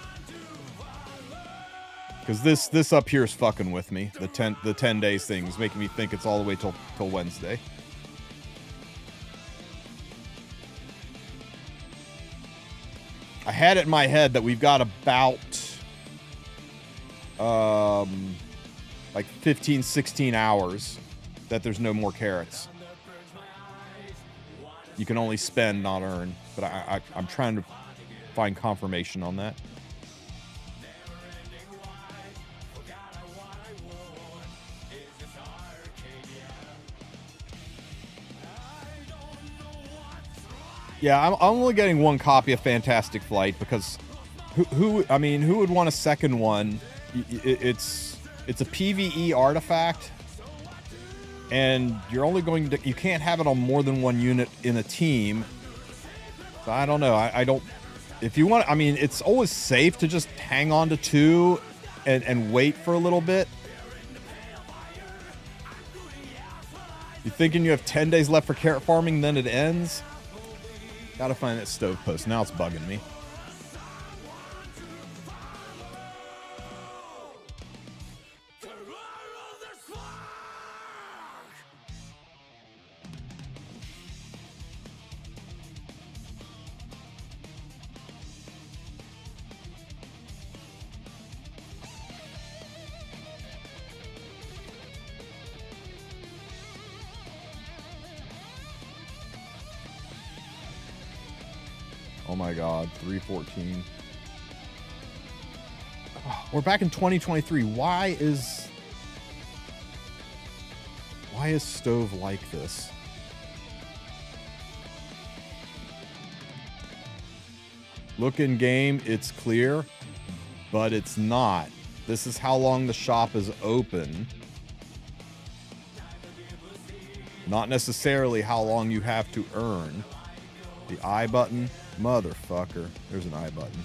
because this up here is fucking with me. The 10 days thing is making me think it's all the way till Wednesday. I had it in my head that we've got about like 15, 16 hours that there's no more carrots. You can only spend, not earn. But I'm trying to find confirmation on that. Yeah, I'm only getting one copy of Fantastic Flight because who would want a second one? It's a PvE artifact, and you can't have it on more than one unit in a team. So I don't know. I don't. If you want, it's always safe to just hang on to two and wait for a little bit. You thinking you have 10 days left for carrot farming, then it ends? Gotta find that stove post. Now it's bugging me. Oh my god, 314. We're back in 2023. Why is Why is stove like this? Look in game, it's clear, but it's not. This is how long the shop is open. Not necessarily how long you have to earn. The I button? Motherfucker. There's an I button.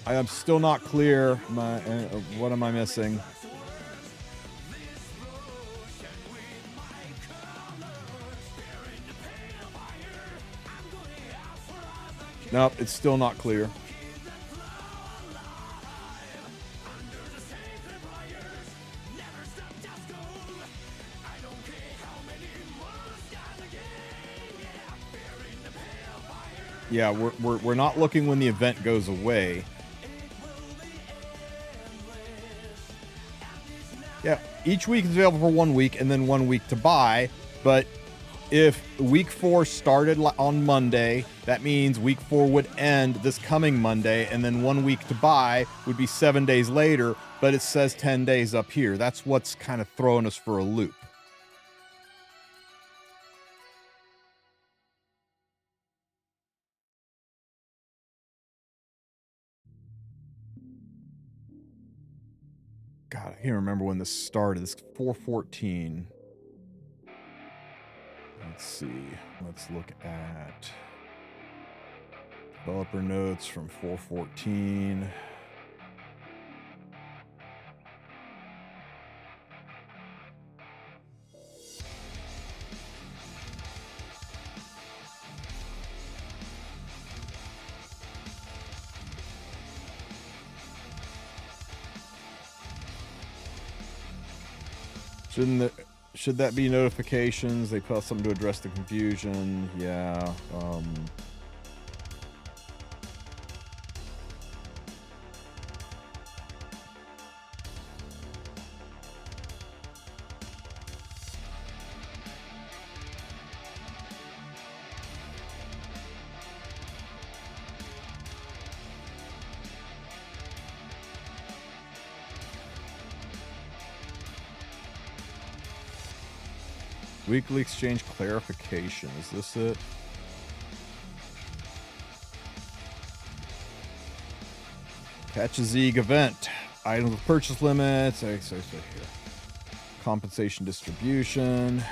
I am still not clear. What am I missing? Nope, it's still not clear. Yeah, we're not looking when the event goes away. Yeah, each week is available for 1 week and then 1 week to buy. But if week 4 started on Monday, that means week 4 would end this coming Monday, and then 1 week to buy would be 7 days later, but it says 10 days up here. That's what's kind of throwing us for a loop. God, I can't remember when this started. This 414. Let's see. Let's look at developer notes from 414. Should that be notifications? They put something to address the confusion. Yeah. Weekly exchange clarification. Is this it? Catch a Zeeg event. Items with purchase limits. Here. Compensation distribution.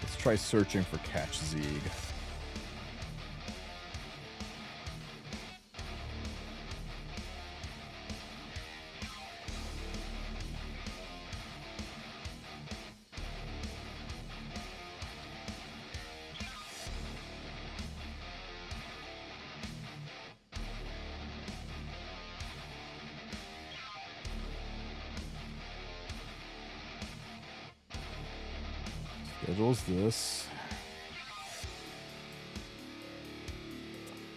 Let's try searching for Catch Zeeg. Schedules this.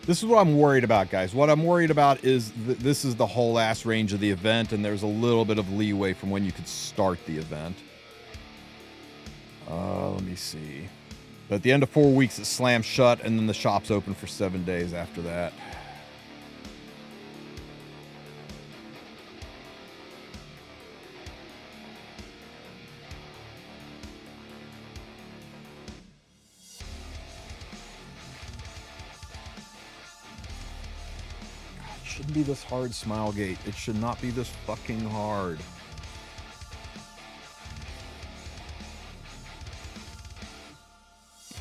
This is what I'm worried about, guys. What I'm worried about is this is the whole ass range of the event, and there's a little bit of leeway from when you could start the event. Let me see. But at the end of 4 weeks, it slams shut, and then the shop's open for 7 days after that. Shouldn't be this hard, Smilegate. It should not be this fucking hard.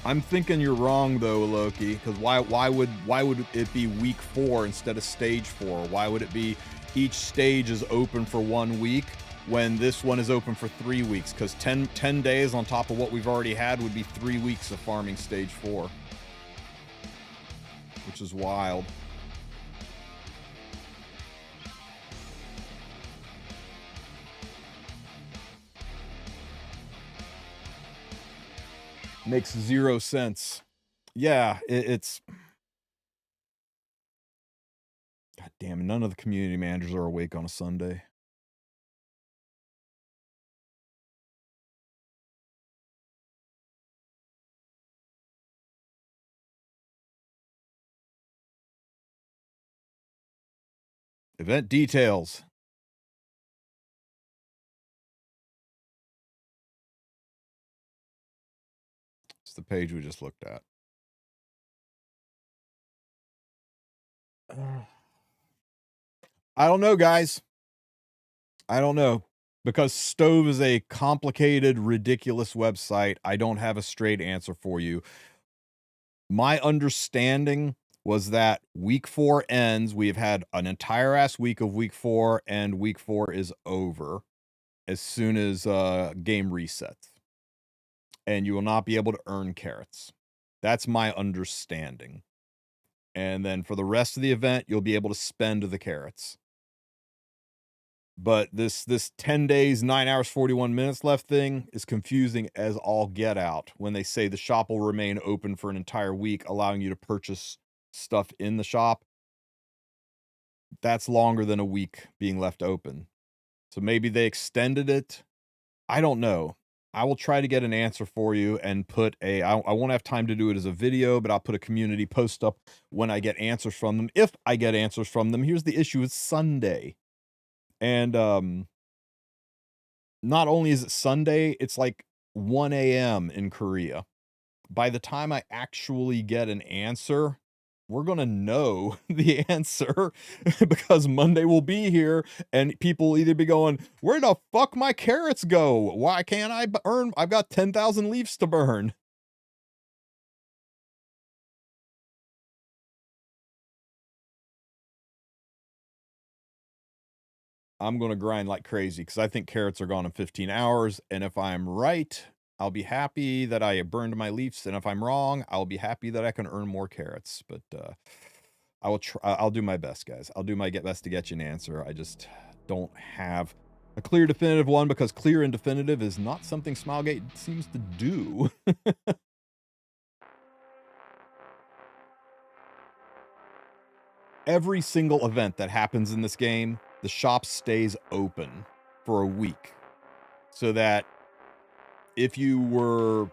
I'm thinking you're wrong though, Loki, because why would it be week 4 instead of stage 4? Why would it be each stage is open for 1 week when this one is open for 3 weeks? Because 10 days on top of what we've already had would be 3 weeks of farming stage 4, which is wild. Makes zero sense. Yeah, it's... God damn it, none of the community managers are awake on a Sunday. Event details. It's the page we just looked at. I don't know, guys. I don't know. Because Stove is a complicated, ridiculous website, I don't have a straight answer for you. My understanding was that week 4 ends. We've had an entire ass week of week 4, and week 4 is over as soon as game resets. And you will not be able to earn carrots. That's my understanding. And then for the rest of the event, you'll be able to spend the carrots. But this 10 days, 9 hours, 41 minutes left thing is confusing as all get out when they say the shop will remain open for an entire week, allowing you to purchase stuff in the shop. That's longer than a week being left open. So maybe they extended it. I don't know. I will try to get an answer for you and put I won't have time to do it as a video, but I'll put a community post up when I get answers from them. If I get answers from them, here's the issue. It's Sunday. And not only is it Sunday, it's like 1 a.m. in Korea. By the time I actually get an answer, we're going to know the answer because Monday will be here and people will either be going, where the fuck my carrots go? Why can't I earn? I've got 10,000 leaves to burn. I'm going to grind like crazy because I think carrots are gone in 15 hours. And if I'm right, I'll be happy that I burned my leaves. And if I'm wrong, I'll be happy that I can earn more carrots. But I will try. I'll do my best, guys. I'll do my best to get you an answer. I just don't have a clear definitive one because clear and definitive is not something Smilegate seems to do. Every single event that happens in this game, the shop stays open for a week so that if you were,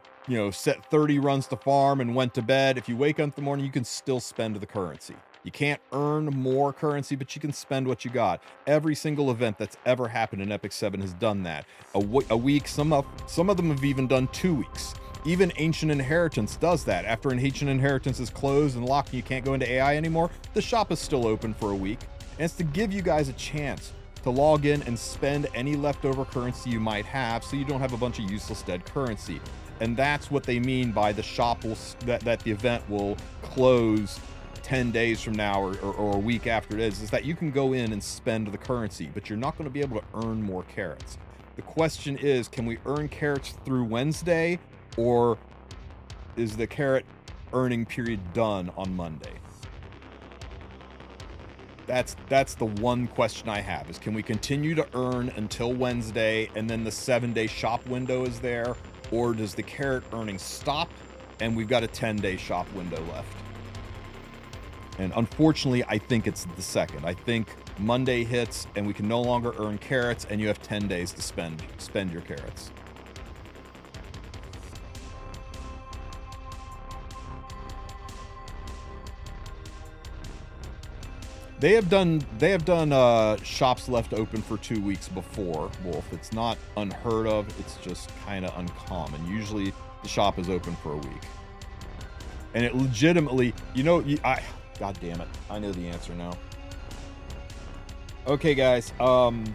set 30 runs to farm and went to bed, if you wake up in the morning, you can still spend the currency. You can't earn more currency, but you can spend what you got. Every single event that's ever happened in Epic 7 has done that. A week, some of them have even done 2 weeks. Even Ancient Inheritance does that. After an Ancient Inheritance is closed and locked and you can't go into AI anymore, the shop is still open for a week. And it's to give you guys a chance to log in and spend any leftover currency you might have so you don't have a bunch of useless dead currency. And that's what they mean by the shop that the event will close 10 days from now or a week after it is that you can go in and spend the currency, but you're not going to be able to earn more carrots. The question is, can we earn carrots through Wednesday, or is the carrot earning period done on Monday? That's the one question I have, is can we continue to earn until Wednesday and then the 7-day shop window is there, or does the carrot earning stop and we've got a 10-day shop window left? And unfortunately, I think it's the second. I think Monday hits and we can no longer earn carrots and you have 10 days to spend your carrots. They have done shops left open for 2 weeks before, Wulf. It's not unheard of. It's just kind of uncommon. Usually the shop is open for a week. And it legitimately, God damn it. I know the answer now. Okay, guys. I'm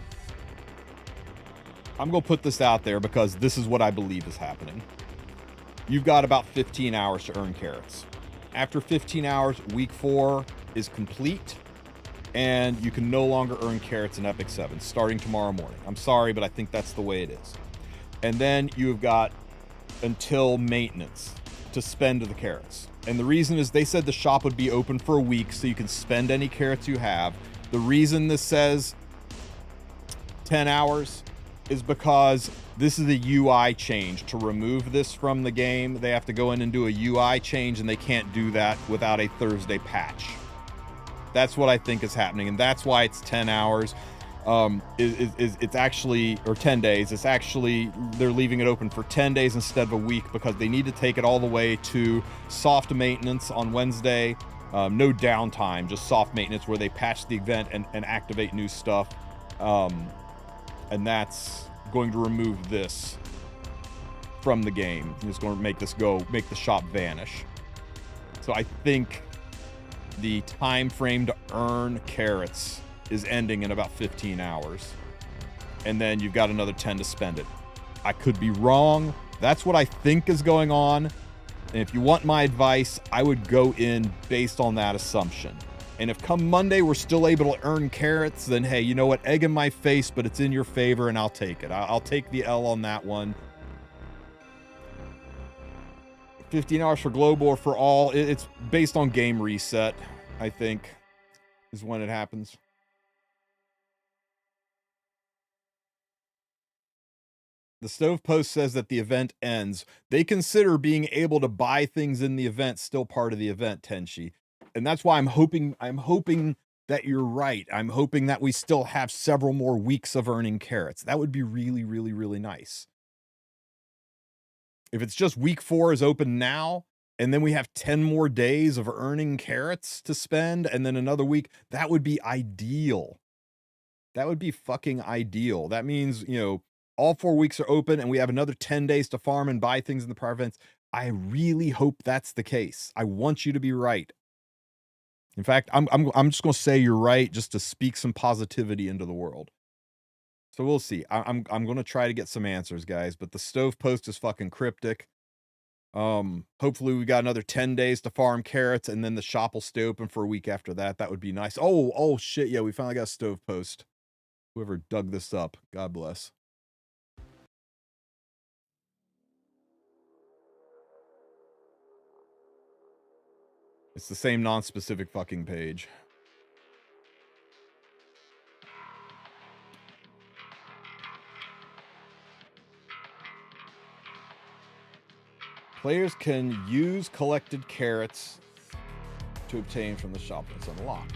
going to put this out there because this is what I believe is happening. You've got about 15 hours to earn carrots. After 15 hours, week 4 is complete. And you can no longer earn carrots in Epic 7 starting tomorrow morning. I'm sorry, but I think that's the way it is. And then you've got until maintenance to spend the carrots. And the reason is they said the shop would be open for a week so you can spend any carrots you have. The reason this says 10 hours is because this is a UI change. To remove this from the game, they have to go in and do a UI change, and they can't do that without a Thursday patch. That's what I think is happening, and that's why it's 10 hours. It's actually, or 10 days. It's actually, they're leaving it open for 10 days instead of a week because they need to take it all the way to soft maintenance on Wednesday. No downtime, just soft maintenance where they patch the event and activate new stuff. And that's going to remove this from the game. It's going to make this go, make the shop vanish. So I think the time frame to earn carrots is ending in about 15 hours. And then you've got another 10 to spend it. I could be wrong. That's what I think is going on. And if you want my advice, I would go in based on that assumption. And if come Monday we're still able to earn carrots, then hey, you know what? Egg in my face, but it's in your favor and I'll take it. I'll take the L on that one. 15 hours for global or for all. It's based on game reset, I think, is when it happens. The Stove Post says that the event ends. They consider being able to buy things in the event still part of the event, Tenchi. And that's why I'm hoping that you're right. I'm hoping that we still have several more weeks of earning carrots. That would be really, really, really nice. If it's just week 4 is open now, and then we have 10 more days of earning carrots to spend, and then another week, that would be ideal. That would be fucking ideal. That means, you know, all 4 weeks are open and we have another 10 days to farm and buy things in the prior events. I really hope that's the case. I want you to be right. In fact, I'm just going to say you're right just to speak some positivity into the world. So we'll see. I'm going to try to get some answers, guys, but the Stove Post is fucking cryptic. Hopefully we got another 10 days to farm carrots and then the shop will stay open for a week after that. That would be nice. Oh shit. Yeah, we finally got a Stove Post. Whoever dug this up. God bless. It's the same non-specific fucking page. Players can use collected carrots to obtain from the shop that's unlocked.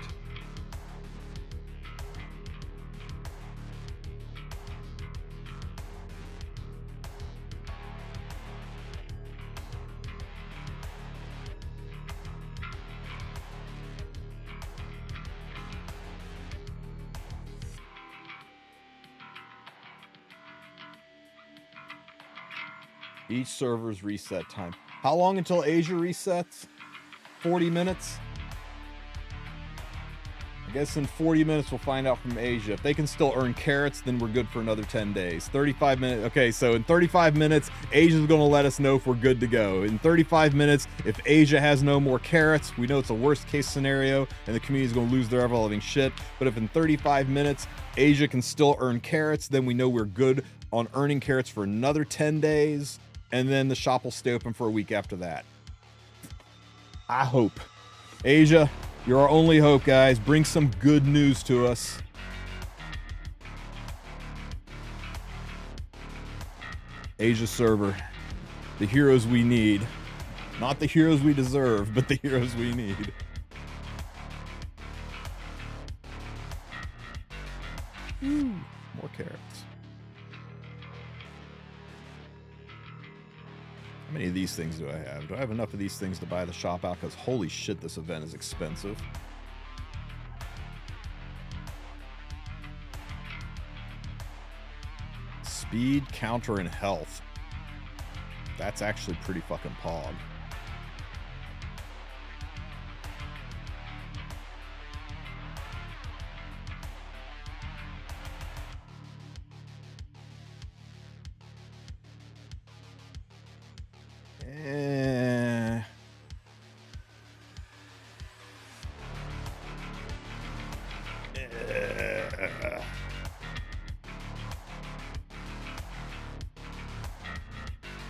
Each server's reset time. How long until Asia resets? 40 minutes? I guess in 40 minutes we'll find out from Asia. If they can still earn carrots, then we're good for another 10 days. 35 minutes. Okay, so in 35 minutes, Asia's going to let us know if we're good to go. In 35 minutes, if Asia has no more carrots, we know it's a worst case scenario and the community's going to lose their ever-loving shit. But if in 35 minutes, Asia can still earn carrots, then we know we're good on earning carrots for another 10 days. And then the shop will stay open for a week after that. I hope. Asia, you're our only hope, guys. Bring some good news to us. Asia server. The heroes we need. Not the heroes we deserve, but the heroes we need. More carrots. How many of these things do I have? Do I have enough of these things to buy the shop out? Because holy shit, this event is expensive. Speed, counter, and health. That's actually pretty fucking pog.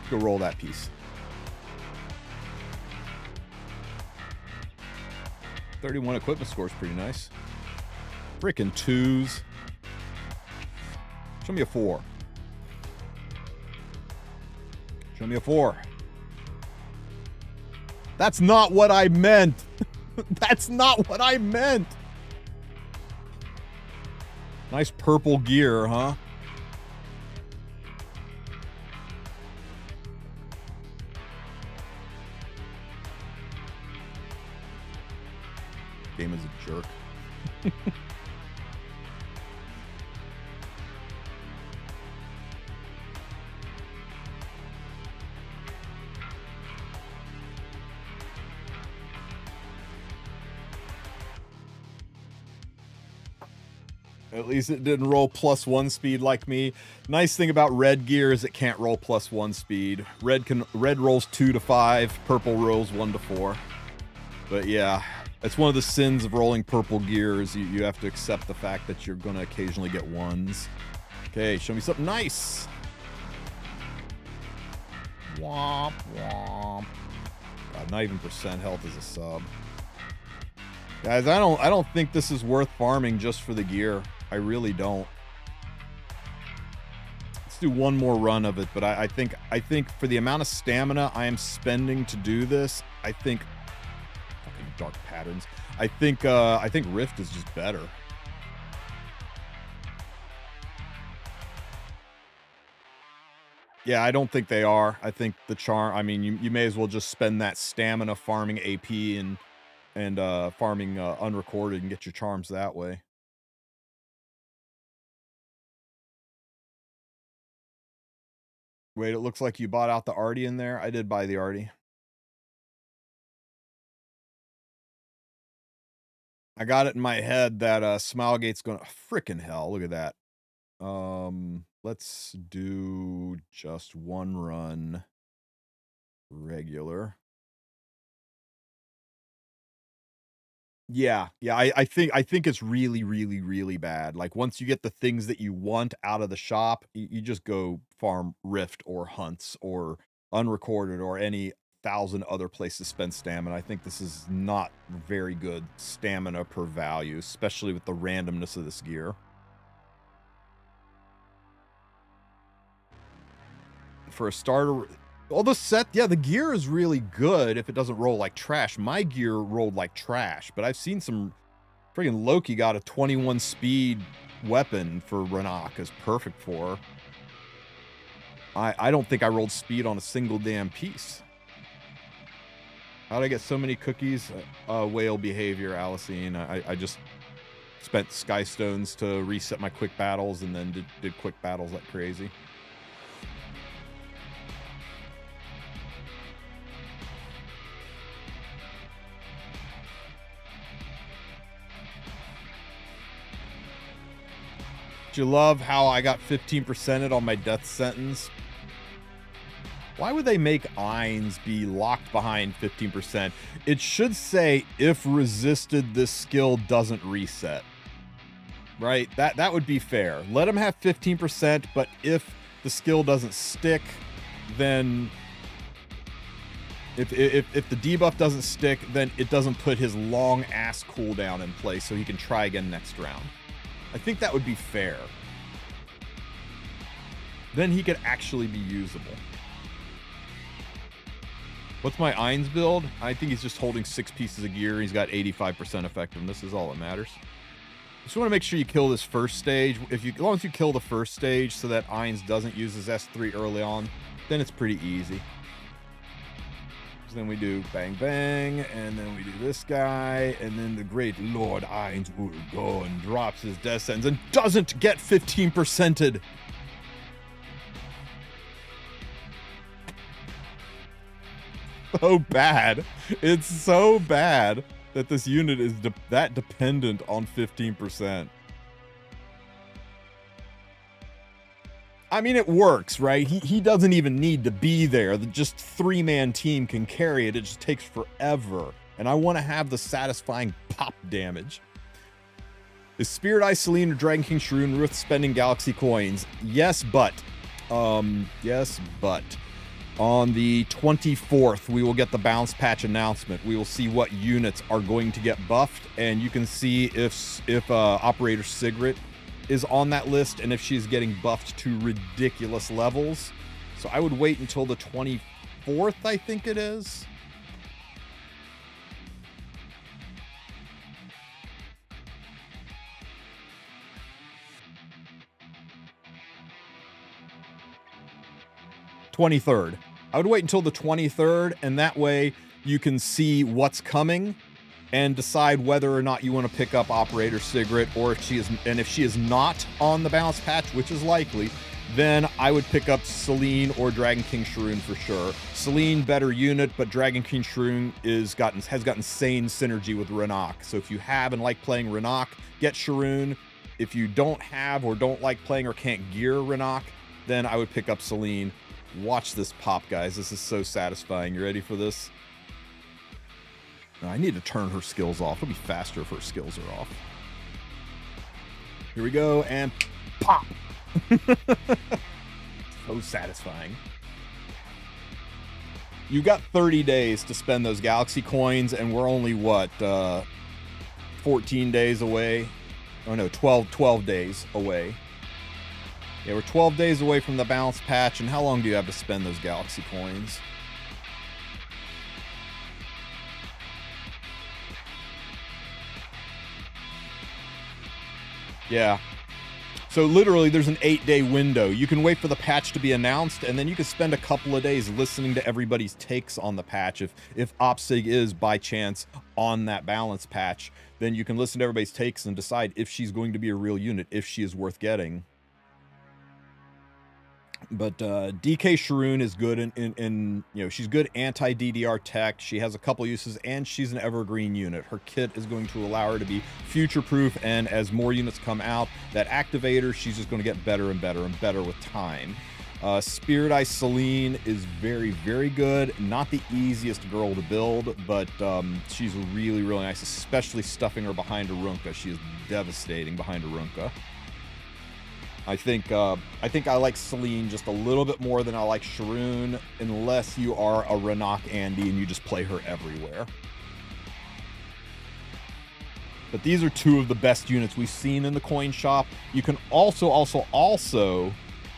Go roll that piece. 31 equipment score is pretty nice. Frickin' 2s. Show me a 4. Show me a 4. That's not what I meant. That's not what I meant. Nice purple gear, huh? Game is a jerk. At least it didn't roll +1 speed like me. Nice thing about red gear is it can't roll +1 speed. Red rolls 2 to 5, purple rolls 1 to 4. But yeah, it's one of the sins of rolling purple gears. You have to accept the fact that you're gonna occasionally get 1s. Okay, show me something nice. Womp womp. God, not even percent health is a sub. Guys, I don't think this is worth farming just for the gear. I really don't. Let's do one more run of it, but I think for the amount of stamina I am spending to do this, I think fucking dark patterns. I think Rift is just better. Yeah, I don't think they are. I think the charm, I mean, you may as well just spend that stamina farming AP and farming unrecorded and get your charms that way. Wait, it looks like you bought out the arty in there. I did buy the arty. I got it in my head that Smilegate's gonna frickin' hell. Look at that. Let's do just one run regular. Yeah, I think it's really, really, really bad. Like, once you get the things that you want out of the shop, you just go farm Rift or Hunts or Unrecorded or any 1,000 other places to spend stamina. I think this is not very good stamina per value, especially with the randomness of this gear. For a starter, all the set, yeah, the gear is really good if it doesn't roll like trash. My gear rolled like trash, but I've seen some friggin' Loki got a 21 speed weapon for Renak is perfect for her. I don't think I rolled speed on a single damn piece. How'd I get so many cookies? Whale behavior, Alicine. I just spent Skystones to reset my quick battles and then did quick battles like crazy. Do you love how I got 15%ed on my death sentence? Why would they make Ainz be locked behind 15%? It should say, if resisted, this skill doesn't reset. Right? That would be fair. Let him have 15%, but if the skill doesn't stick, then... If the debuff doesn't stick, then it doesn't put his long-ass cooldown in place so he can try again next round. I think that would be fair. Then he could actually be usable. What's my Ainz build? I think he's just holding 6 pieces of gear. He's got 85% effectiveness. Is all that matters. Just want to make sure you kill this first stage. As long as you kill the first stage so that Ainz doesn't use his S3 early on, then it's pretty easy. So then we do bang bang, and then we do this guy, and then the great Lord Ainz will go and drops his death sentence and doesn't get 15%ed. So bad. It's so bad that this unit is that dependent on 15%. I mean, it works, right? He doesn't even need to be there. The just 3-man team can carry it. It just takes forever. And I want to have the satisfying pop damage. Is Spirit Eye Celine or Dragon King Shroon worth spending Galaxy coins? Yes, but. Yes, but. On the 24th, we will get the bounce patch announcement. We will see what units are going to get buffed, and you can see if Operator Sigrid is on that list and if she's getting buffed to ridiculous levels. So I would wait until the 24th, I think it is. '23rd. I would wait until the 23rd, and that way you can see what's coming and decide whether or not you want to pick up Operator Sigrid, or if she is not on the balance patch, which is likely, then I would pick up Selene or Dragon King Shroon for sure. Selene, better unit, but Dragon King Shroon has got insane synergy with Renak. So if you have and like playing Renak, get Shroon. If you don't have or don't like playing or can't gear Renak, then I would pick up Selene. Watch this pop, guys. This is so satisfying. You ready for this? I need to turn her skills off. It'll be faster if her skills are off. Here we go, and pop. So satisfying. You got 30 days to spend those galaxy coins, and we're only, what, 14 days away? Oh, no, 12 days away. Yeah, we're 12 days away from the balance patch, and how long do you have to spend those galaxy coins? Yeah. So literally there's an 8-day window. You can wait for the patch to be announced, and then you can spend a couple of days listening to everybody's takes on the patch. If OpSig is by chance on that balance patch, then you can listen to everybody's takes and decide if she's going to be a real unit, if she is worth getting. But DK Shroon is good in you know, she's good anti-DDR tech. She has a couple uses, and she's an evergreen unit. Her kit is going to allow her to be future-proof, and as more units come out that activator, she's just going to get better and better and better with time. Spirit Eye Selene is very, very good. Not the easiest girl to build, but she's really, really nice, especially stuffing her behind Arunca. She is devastating behind Arunca. I think I like Selene just a little bit more than I like Shroon, unless you are a Renak Andy and you just play her everywhere. But these are two of the best units we've seen in the coin shop. You can also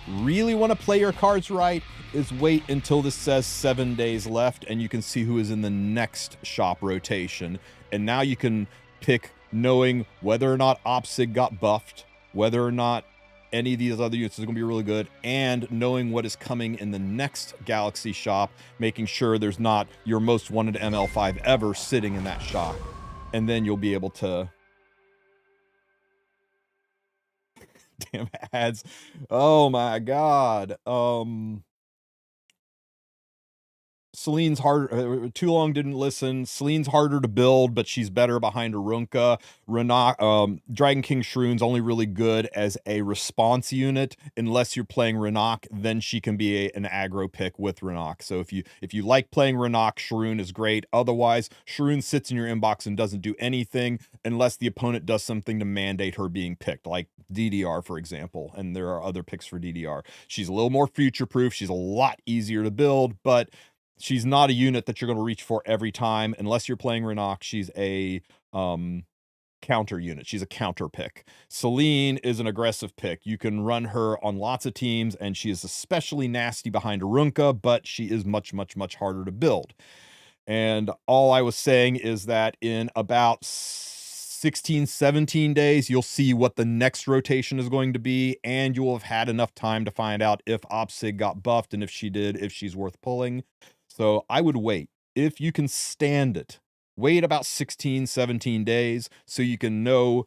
really want to play your cards right is wait until this says 7 days left, and you can see who is in the next shop rotation. And now you can pick knowing whether or not OpSig got buffed, whether or not any of these other units is going to be really good, and knowing what is coming in the next Galaxy shop, making sure there's not your most wanted ML5 ever sitting in that shop. And then you'll be able to... Damn ads. Oh my god. Selene's harder. Too long didn't listen. Selene's harder to build, but she's better behind Arunca. Renak, Dragon King Shroon's only really good as a response unit. Unless you're playing Renak, then she can be an aggro pick with Renak. So if you like playing Renak, Shroon is great. Otherwise, Shroon sits in your inbox and doesn't do anything unless the opponent does something to mandate her being picked, like DDR, for example. And there are other picks for DDR. She's a little more future-proof. She's a lot easier to build, but she's not a unit that you're going to reach for every time unless you're playing Renak. She's a counter unit. She's a counter pick. Selene is an aggressive pick. You can run her on lots of teams, and she is especially nasty behind Arunca, but she is much, much, much harder to build. And all I was saying is that in about 16, 17 days, you'll see what the next rotation is going to be, and you will have had enough time to find out if OpSig got buffed, and if she did, if she's worth pulling. So I would wait. If you can stand it, wait about 16, 17 days so you can know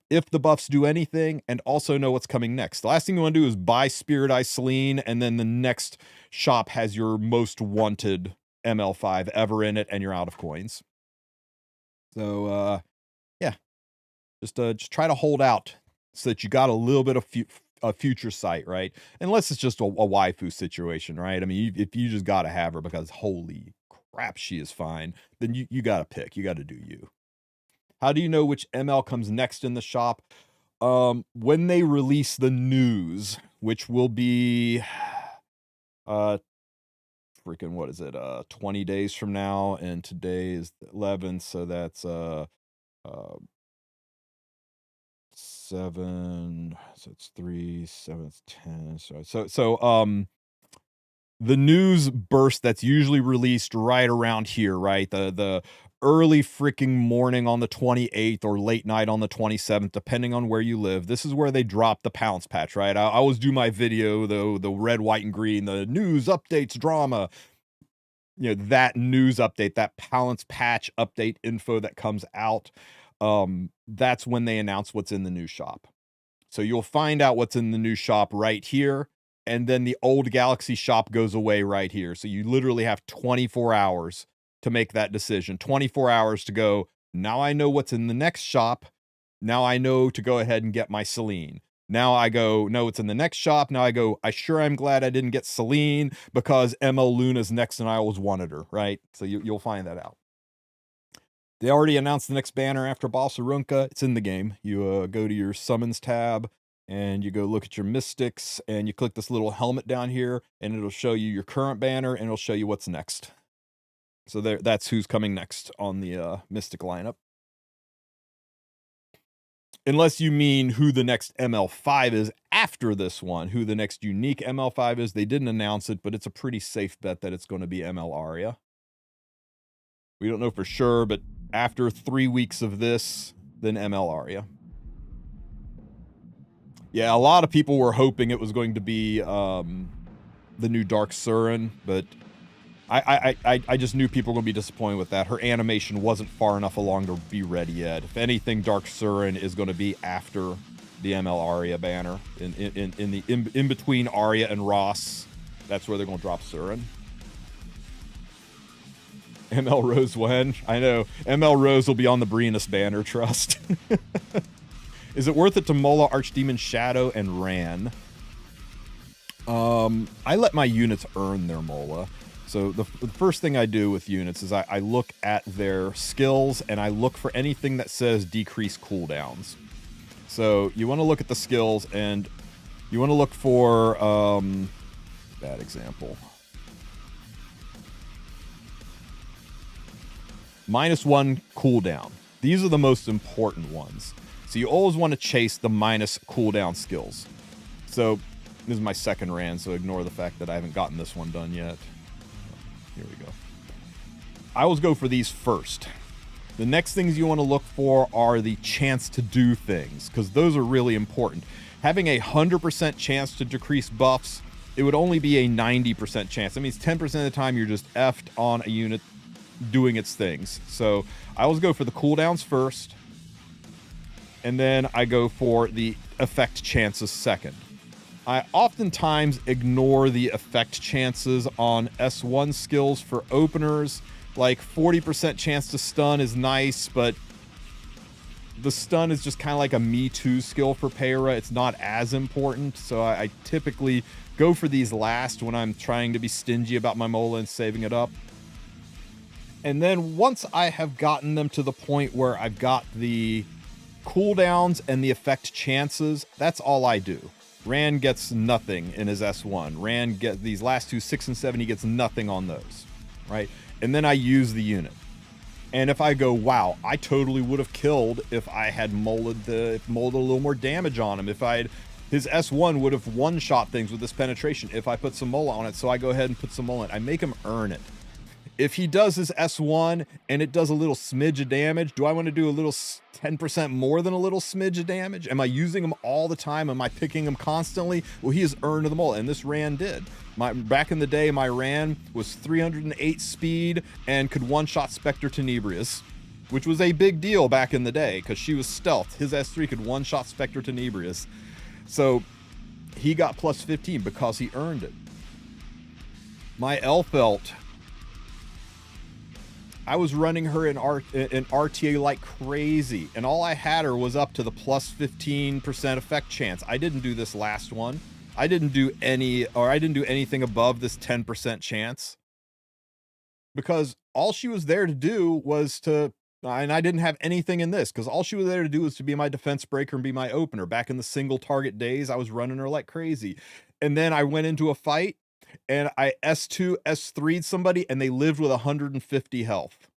if the buffs do anything and also know what's coming next. The last thing you want to do is buy Spirit Eye Selene, and then the next shop has your most wanted ML5 ever in it, and you're out of coins. So, yeah, just try to hold out so that you got a little bit of a future sight, right? Unless it's just a waifu situation, right? I mean, if you just got to have her because holy crap, she is fine, then you got to pick. You got to do you. How do you know which ML comes next in the shop? When they release the news, which will be freaking, what is it? 20 days from now, and today is the 11th, so that's 7, so it's 3, 7, it's 10. So the news burst that's usually released right around here, right? The early freaking morning on the 28th or late night on the 27th, depending on where you live. This is where they drop the pounce patch, right? I always do my video, the red, white, and green, the news updates drama. You know, that news update, that pounce patch update info that comes out. That's when they announce what's in the new shop. So you'll find out what's in the new shop right here. And then the old Galaxy shop goes away right here. So you literally have 24 hours to make that decision. 24 hours to go, now I know what's in the next shop. Now I know to go ahead and get my Celine. Now I go, no, it's in the next shop. Now I go, I'm glad I didn't get Celine because ML Luna's next and I always wanted her, right? So you'll find that out. They already announced the next banner after Balsarunka. It's in the game. You go to your summons tab and you go look at your mystics and you click this little helmet down here and it'll show you your current banner and it'll show you what's next. So that's who's coming next on the mystic lineup. Unless you mean who the next ML5 is after this one, who the next unique ML5 is. They didn't announce it, but it's a pretty safe bet that it's going to be ML Aria. We don't know for sure, but after 3 weeks of this, then ML Aria. Yeah, a lot of people were hoping it was going to be the new Dark Surin, but I just knew people were going to be disappointed with that. Her animation wasn't far enough along to be ready yet. If anything, Dark Surin is going to be after the ML Aria banner. In between Aria and Ross, that's where they're going to drop Surin. ML Rose when? I know. ML Rose will be on the Breenus banner, trust. Is it worth it to Mola, Archdemon, Shadow, and Ran? I let my units earn their Mola. So the first thing I do with units is I look at their skills and I look for anything that says decrease cooldowns. So you want to look at the skills and you want to look for, bad example. -1 cooldown. These are the most important ones. So you always want to chase the minus cooldown skills. So this is my second Ran, so ignore the fact that I haven't gotten this one done yet. Here we go. I always go for these first. The next things you want to look for are the chance to do things, because those are really important. Having a 100% chance to decrease buffs, it would only be a 90% chance. That means 10% of the time you're just effed on a unit doing its things. So I always go for the cooldowns first, and then I go for the effect chances second. I oftentimes ignore the effect chances on S1 skills for openers. Like 40% chance to stun is nice, but the stun is just kind of like a Me Too skill for Peyra. It's not as important, so I typically go for these last when I'm trying to be stingy about my Mola and saving it up. And then once I have gotten them to the point where I've got the cooldowns and the effect chances, that's all I do. Ran gets nothing in his S1. Ran gets these last two, 6 and 7, he gets nothing on those, right? And then I use the unit. And if I go, wow, I totally would have killed if I had molded a little more damage on him. If his S1 would have one-shot things with this penetration if I put some Mola on it. So I go ahead and put some Mola in it. I make him earn it. If he does his S1 and it does a little smidge of damage, do I want to do a little 10% more than a little smidge of damage? Am I using him all the time? Am I picking him constantly? Well, he has earned them all, and this Ran did. Back in the day, my Ran was 308 speed and could one-shot Spectre Tenebrius, which was a big deal back in the day because she was stealth. His S3 could one-shot Spectre Tenebrius. So he got plus 15 because he earned it. My Elfelt, I was running her in RTA like crazy, and all I had her was up to the plus 15% effect chance. I didn't do this last one. I didn't do anything above this 10% chance, because all she was there to do was to, and I didn't have anything in this, because all she was there to do was to be my defense breaker and be my opener. Back in the single target days, I was running her like crazy. And then I went into a fight, and I S2, S3'd somebody, and they lived with 150 health.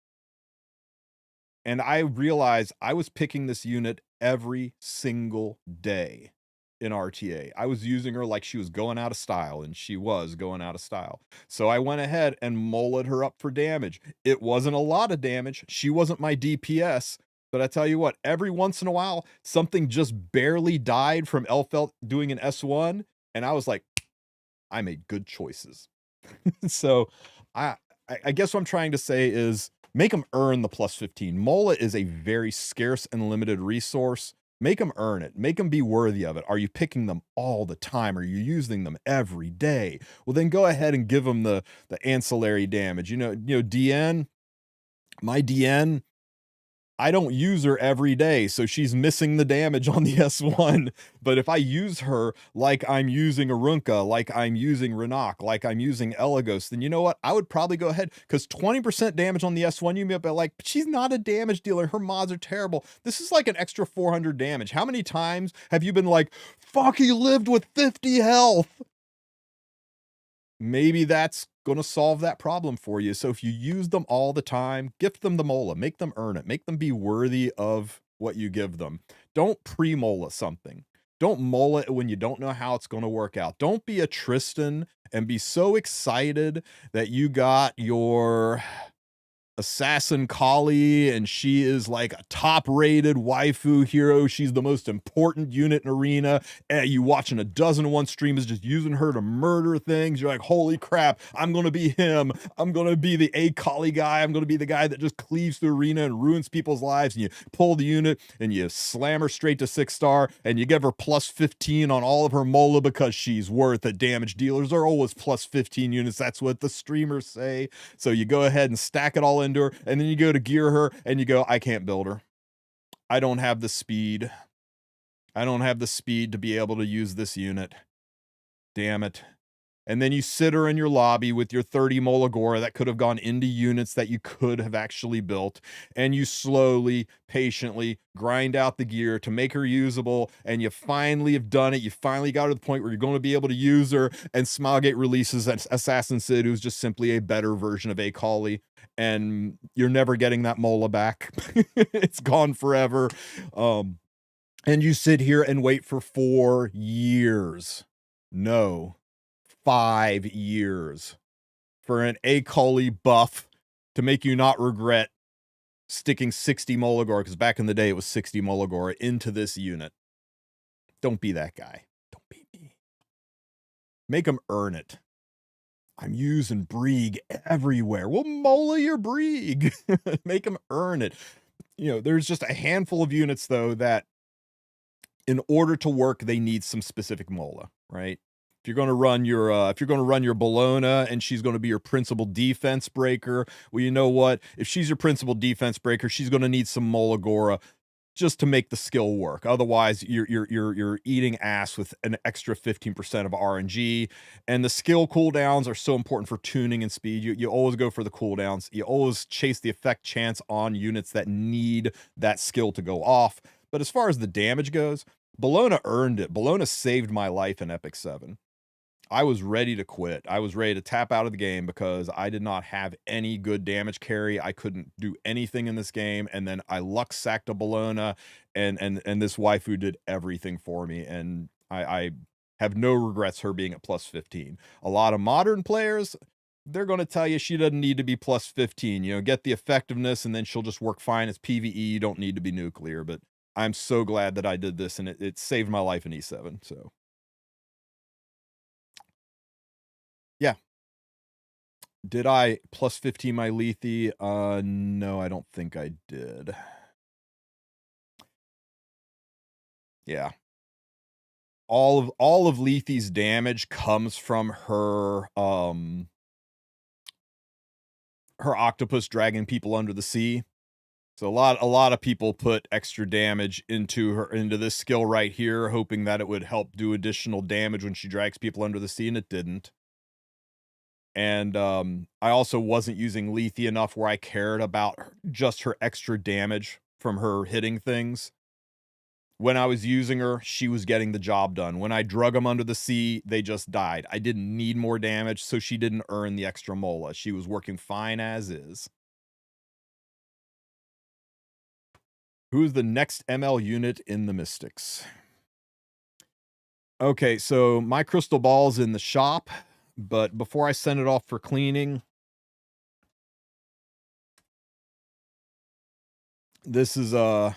And I realized I was picking this unit every single day. in RTA. I was using her like she was going out of style, and she was going out of style. So I went ahead and mulleted her up for damage. It wasn't a lot of damage. She wasn't my DPS, but I tell you what, every once in a while, something just barely died from Elfelt doing an S1, and I was like, I made good choices. So I I guess what I'm trying to say is make them earn the plus 15. Mola is a very scarce and limited resource. Make them earn it. Make them be worthy of it. Are you picking them all the time? Are you using them every day? Well, then go ahead and give them the ancillary damage. DN, my DN, I don't use her every day, so she's missing the damage on the S1. But if I use her like I'm using Arunca, like I'm using Renak, like I'm using Elagos, then you know what? I would probably go ahead, because 20% damage on the S1, you may be like, but she's not a damage dealer. Her mods are terrible. This is like an extra 400 damage. How many times have you been like, fuck, he lived with 50 health? Maybe that's going to solve that problem for you. So if you use them all the time, gift them the Mola, make them earn it, make them be worthy of what you give them. Don't pre-Mola something. Don't Mola it when you don't know how it's going to work out. Don't be a Tristen and be so excited that you got your assassin Kali and she is like a top-rated waifu hero. She's the most important unit in arena. And you watching a dozen and one streamers just using her to murder things. You're like, holy crap, I'm gonna be him. I'm gonna be the A Kali guy. I'm gonna be the guy that just cleaves the arena and ruins people's lives. And you pull the unit and you slam her straight to 6-star and you give her plus 15 on all of her Mola because she's worth it. Damage dealers are always plus 15 units. That's what the streamers say. So you go ahead and stack it all into her, and then you go to gear her, and you go, I can't build her. I don't have the speed. I don't have the speed to be able to use this unit. Damn it. And then you sit her in your lobby with your 30 Molagora that could have gone into units that you could have actually built. And you slowly, patiently grind out the gear to make her usable. And you finally have done it. You finally got to the point where you're going to be able to use her. And Smilegate releases Assassin Sid, who's just simply a better version of Akali. And you're never getting that Mola back. It's gone forever. And you sit here and wait for 4 years. No. 5 years for an Akali buff to make you not regret sticking 60 Molagora, because back in the day it was 60 Molagora, into this unit. Don't be that guy. Don't be me. Make them earn it. I'm using Brieg everywhere. Well, Mola your Brieg. Make them earn it. There's just a handful of units, though, that in order to work, they need some specific Mola, right? If you're going to run your Bologna and she's going to be your principal defense breaker, well, you know what? If she's your principal defense breaker, she's going to need some Molagora just to make the skill work. Otherwise, you're eating ass with an extra 15% of RNG. And the skill cooldowns are so important for tuning and speed. You always go for the cooldowns. You always chase the effect chance on units that need that skill to go off. But as far as the damage goes, Bologna earned it. Bologna saved my life in Epic 7. I was ready to quit. I was ready to tap out of the game because I did not have any good damage carry. I couldn't do anything in this game. And then I luck sacked a Bologna and this waifu did everything for me. And I have no regrets her being at plus 15. A lot of modern players, they're going to tell you she doesn't need to be plus 15. Get the effectiveness and then she'll just work fine as PvE. You don't need to be nuclear. But I'm so glad that I did this and it saved my life in E7. So. Yeah. Did I plus 15 my Lethe? No, I don't think I did. Yeah. All of Lethe's damage comes from her her octopus dragging people under the sea. So a lot of people put extra damage into this skill right here, hoping that it would help do additional damage when she drags people under the sea, and it didn't. And I also wasn't using Lethe enough where I cared about just her extra damage from her hitting things. When I was using her, she was getting the job done. When I drug them under the sea, they just died. I didn't need more damage, so she didn't earn the extra Mola. She was working fine as is. Who's the next ML unit in the Mystics? Okay, so my crystal ball's in the shop, but before I send it off for cleaning, this is what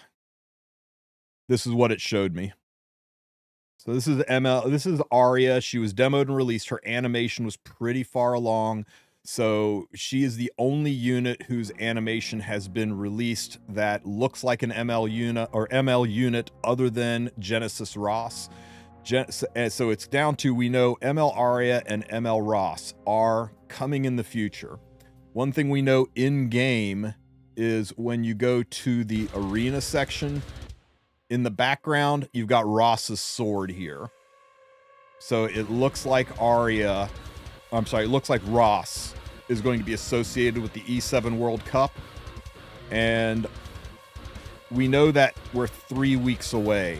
it showed me. So this is Arya. She was demoed and released. Her animation was pretty far along. So she is the only unit whose animation has been released that looks like an ML unit other than Genesis Ross. So it's down to, we know ML Arya and ML Ross are coming in the future. One thing we know in game is when you go to the arena section, in the background, you've got Ross's sword here. So it looks like it looks like Ross is going to be associated with the E7 World Cup. And we know that we're 3 weeks away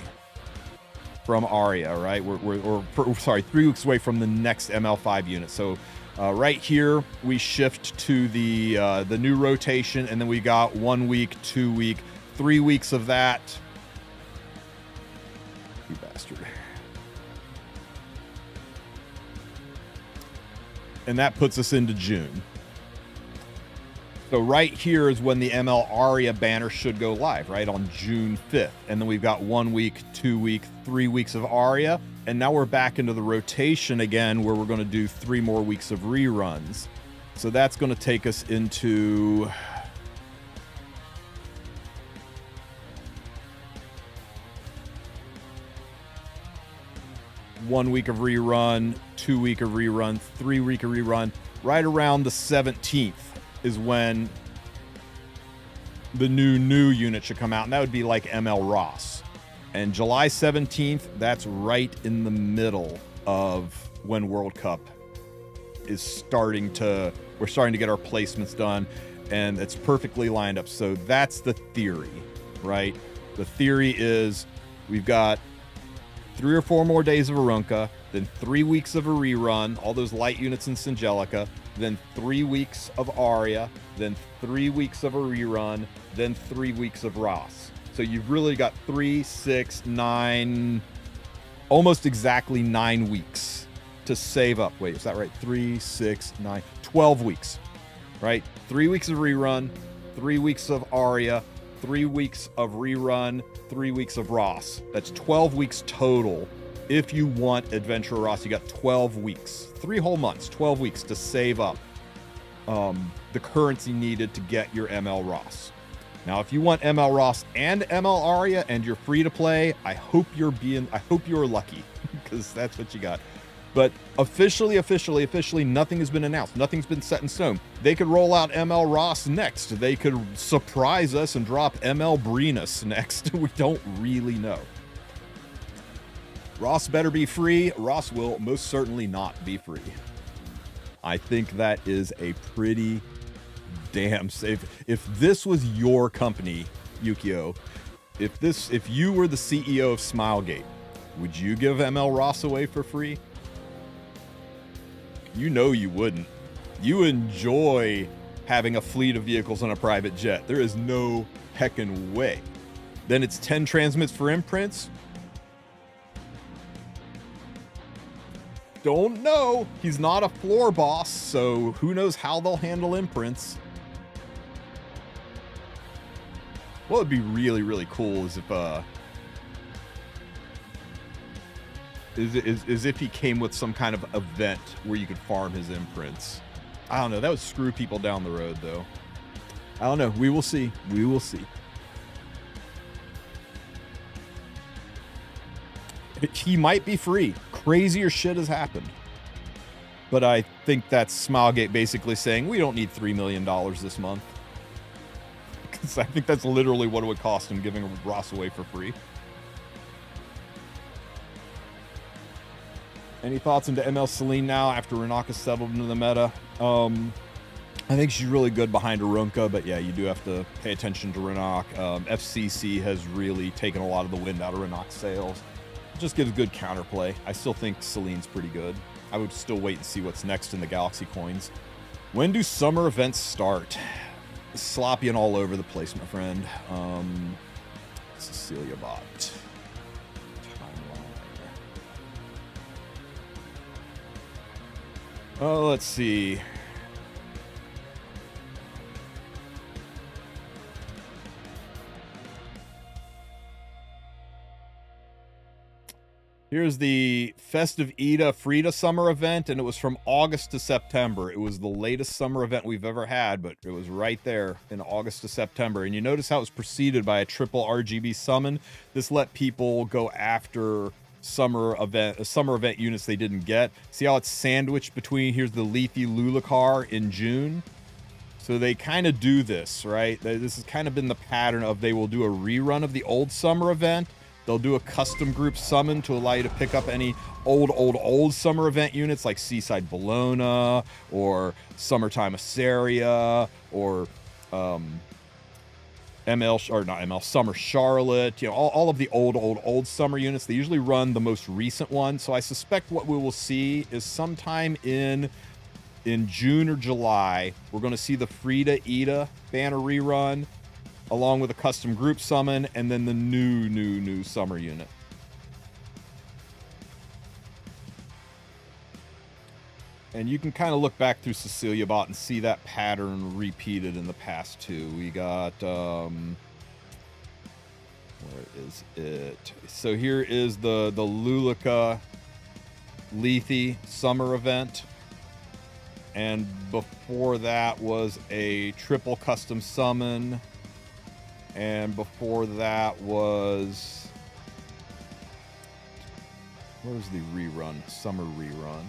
from Arya, right? 3 weeks away from the next ML5 unit. So right here, we shift to the new rotation, and then we got 1 week, 2 week, 3 weeks of that. You bastard. And that puts us into June. So right here is when the ML Arya banner should go live, right? On June 5th. And then we've got 1 week, 2 week, 3 weeks of Arya. And now we're back into the rotation again, where we're going to do 3 more weeks of reruns. So that's going to take us into... one week of rerun, 2 week of rerun, 3 week of rerun. Right around the 17th is when the new unit should come out, and that would be like ML Ross. And July 17th, that's right in the middle of when World Cup is we're starting to get our placements done, and it's perfectly lined up. So that's the theory, right? The theory is we've got 3 or 4 more days of Arunca, then 3 weeks of a rerun, all those light units in Singelica, then 3 weeks of Arya, then 3 weeks of a rerun, then 3 weeks of Ross. So you've really got 3, 6, 9, almost exactly 9 weeks to save up. Wait, is that right? 3, 6, 9, 12 weeks, right? 3 weeks of rerun, 3 weeks of Arya, 3 weeks of rerun, 3 weeks of Ross. That's 12 weeks total. If you want Adventurer Ross, you got 12 weeks, 3 whole months, 12 weeks to save up the currency needed to get your ML Ross. Now, if you want ML Ross and ML Arya and you're free to play, I hope you're lucky, because that's what you got. But officially, nothing has been announced. Nothing's been set in stone. They could roll out ML Ross next. They could surprise us and drop ML Brenus next. We don't really know. Ross better be free. Ross will most certainly not be free. I think that is a pretty damn safe. If this was your company, Yukio, if you were the CEO of Smilegate, would you give ML Ross away for free? You know you wouldn't. You enjoy having a fleet of vehicles on a private jet. There is no heckin' way. Then it's 10 transmits for imprints. Don't know. He's not a floor boss, so who knows how they'll handle imprints. What would be really, really cool is if he came with some kind of event where you could farm his imprints. I don't know. That would screw people down the road, though. I don't know. We will see. We will see. He might be free. Crazier shit has happened. But I think that's Smilegate basically saying, we don't need $3 million this month. Because I think that's literally what it would cost him giving Ross away for free. Any thoughts into ML Celine now after Renaka's settled into the meta? I think she's really good behind Arunca, but yeah, you do have to pay attention to Renak. FCC has really taken a lot of the wind out of Renak's sails. It just gives good counterplay. I still think Celine's pretty good. I would still wait and see what's next in the Galaxy coins. When do summer events start? Sloppy and all over the place, my friend. Cecilia Bot. Oh, let's see. Here's the Festive Eda Frida summer event, and it was from August to September. It was the latest summer event we've ever had, but it was right there in August to September. And you notice how it was preceded by a triple RGB summon. This let people go after summer event units they didn't get. See how it's sandwiched between, here's the Lethe Lulakar in June. So they kind of do this, right? This has kind of been the pattern of they will do a rerun of the old summer event. They'll do a custom group summon to allow you to pick up any old summer event units like Seaside Bologna or Summertime Etheria or Summer Charlotte. You know, all of the old summer units. They usually run the most recent one. So I suspect what we will see is sometime in June or July, we're going to see the Frida Eda banner rerun, along with a custom group summon, and then the new summer unit. And you can kind of look back through Cecilia Bot and see that pattern repeated in the past too. We got, where is it? So here is the Lulaka Lethe summer event. And before that was a triple custom summon. And before that was, what was the rerun? Summer rerun.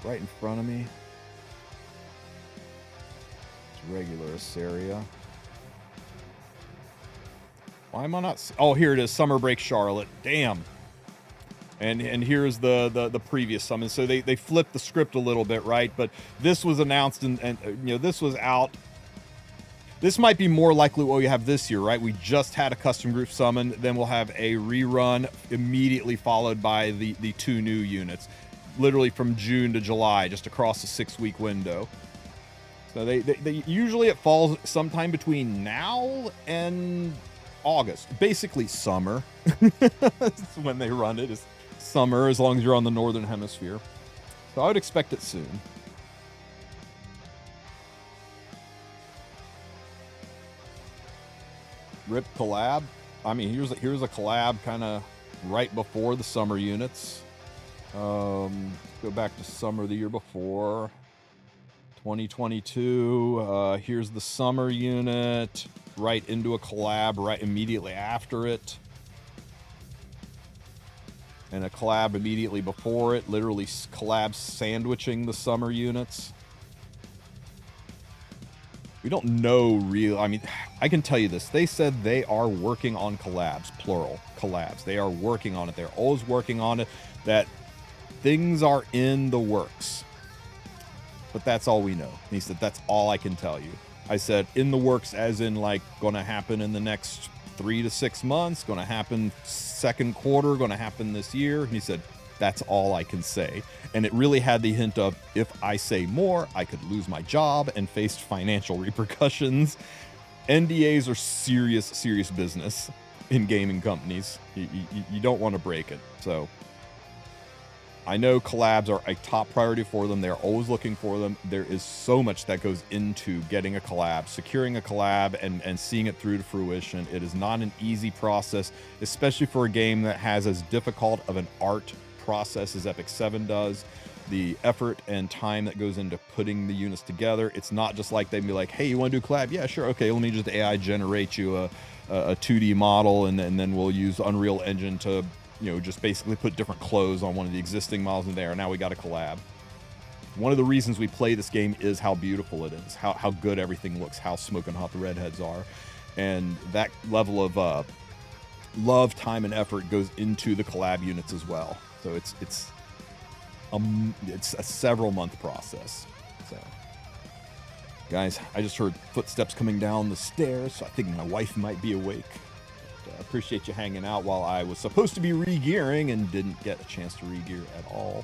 Right in front of me. It's regular Etheria. Why am I not? Oh, here it is. Summer Break Charlotte. Damn. And here's the previous summon. So they flipped the script a little bit, right? But this was announced and you know, this was out. This might be more likely what we have this year, right? We just had a custom group summon, then we'll have a rerun immediately followed by the two new units, literally from June to July, just across a 6-week window. So they usually it falls sometime between now and August, basically summer. That's when they run it. Is summer, as long as you're on the northern hemisphere. So I would expect it soon. Rip collab. I mean, here's a collab kind of right before the summer units. Go back to summer the year before, 2022. Here's the summer unit right into a collab right immediately after it. And a collab immediately before it, literally collab sandwiching the summer units. We don't know real. I mean, I can tell you this. They said they are working on collabs, plural collabs. They are working on it. They're always working on it. That things are in the works. But that's all we know. And he said, that's all I can tell you. I said, in the works as in like going to happen in the next 3 to 6 months, going to happen second quarter, going to happen this year. And he said, that's all I can say. And it really had the hint of, if I say more, I could lose my job and face financial repercussions. NDAs are serious business in gaming companies. You don't want to break it. So I know collabs are a top priority for them. They're always looking for them. There is so much that goes into getting a collab, securing a collab, and seeing it through to fruition. It is not an easy process, especially for a game that has as difficult of an art process as Epic 7 does. The effort and time that goes into putting the units together. It's not just like they'd be like, hey, you want to do a collab? Yeah, sure. Okay, let me just AI generate you a 2D model, and then we'll use Unreal Engine to, you know, just basically put different clothes on one of the existing models in there. Now we got a collab. One of the reasons we play this game is how beautiful it is, how good everything looks, how smoking hot the redheads are. And that level of love, time, and effort goes into the collab units as well. So it's a several month process. So guys, I just heard footsteps coming down the stairs, so I think my wife might be awake. Appreciate you hanging out while I was supposed to be regearing and didn't get a chance to regear at all.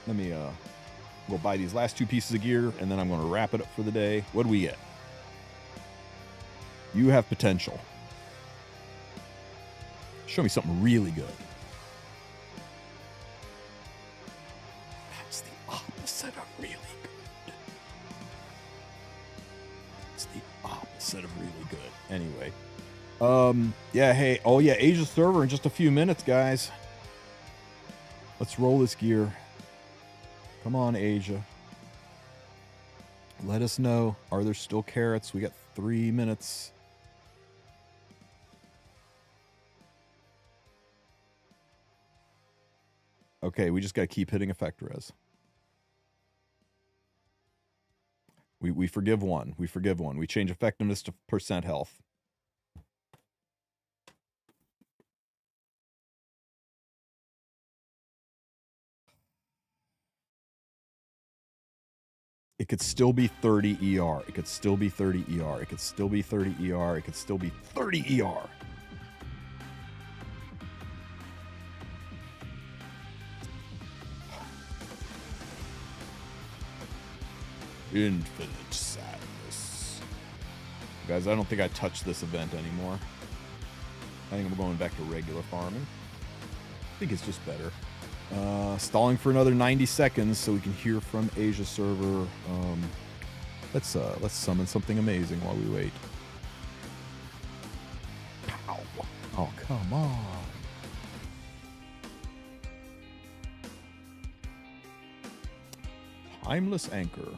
Let me go buy these last 2 pieces of gear, and then I'm going to wrap it up for the day. What do we get? You have potential. Show me something really good. That's the opposite of really good. It's the opposite of really good. Anyway. Yeah, hey. Oh, yeah, Asia server in just a few minutes, guys. Let's roll this gear. Come on, Asia. Let us know. Are there still carrots? We got 3 minutes. Okay, we just got to keep hitting effect res. We forgive one. We forgive one. We change effectiveness to % health. It could still be 30 ER. It could still be 30 ER. It could still be 30 ER. It could still be 30 ER. Infinite sadness. Guys, I don't think I touched this event anymore. I think I'm going back to regular farming. I think it's just better. Stalling for another 90 seconds so we can hear from Asia server. Let's summon something amazing while we wait. Pow. Oh, come on. Timeless Anchor.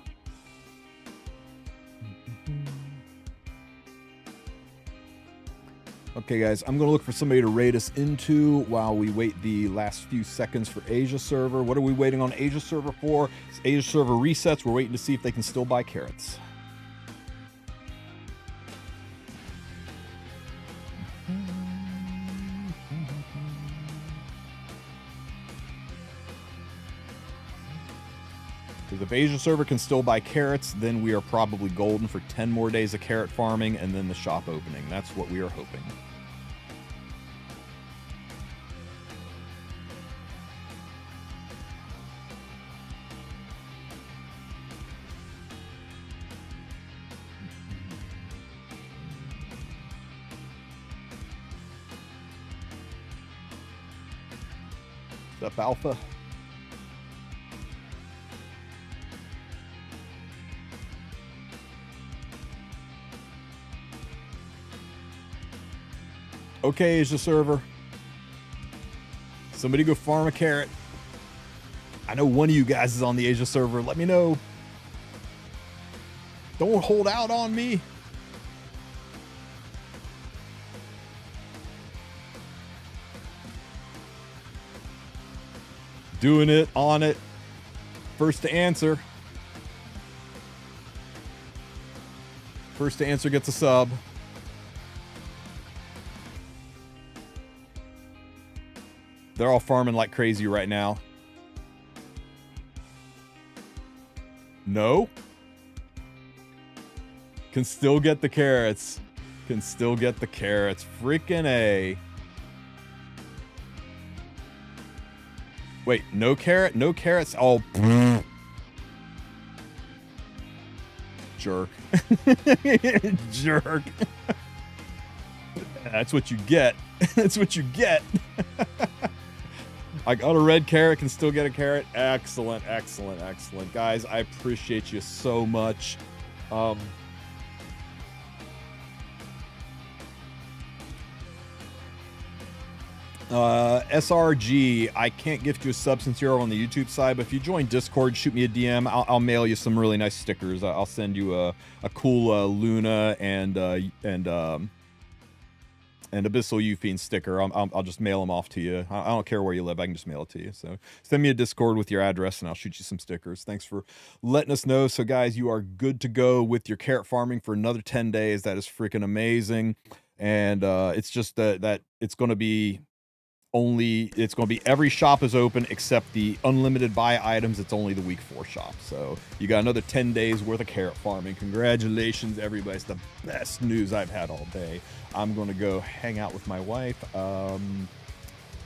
Okay, guys, I'm going to look for somebody to raid us into while we wait the last few seconds for Asia server. What are we waiting on Asia server for? It's Asia server resets. We're waiting to see if they can still buy carrots. Because if Asia server can still buy carrots, then we are probably golden for 10 more days of carrot farming and then the shop opening. That's what we are hoping. What's up, Alpha? Okay, Asia server. Somebody go farm a carrot. I know one of you guys is on the Asia server. Let me know. Don't hold out on me. Doing it, on it. First to answer. First to answer gets a sub. They're all farming like crazy right now. No. Can still get the carrots. Can still get the carrots. Freaking A. Wait, no carrot? No carrots? Oh. Jerk. Jerk. That's what you get. That's what you get. I got a red carrot, can still get a carrot. Excellent, excellent, excellent. Guys, I appreciate you so much. SRG, I can't gift you a sub since you're on the YouTube side, but if you join Discord, shoot me a DM. I'll mail you some really nice stickers. I'll send you a cool Luna and Abyssal Euphine sticker. I'll just mail them off to you. I don't care where you live. I can just mail it to you. So send me a Discord with your address and I'll shoot you some stickers. Thanks for letting us know. So guys, you are good to go with your carrot farming for another 10 days. That is freaking amazing. And it's just that it's going to be every shop is open except the unlimited buy items. It's only the week 4 shop. So you got another 10 days worth of carrot farming. Congratulations, everybody. It's the best news I've had all day. I'm going to go hang out with my wife. Going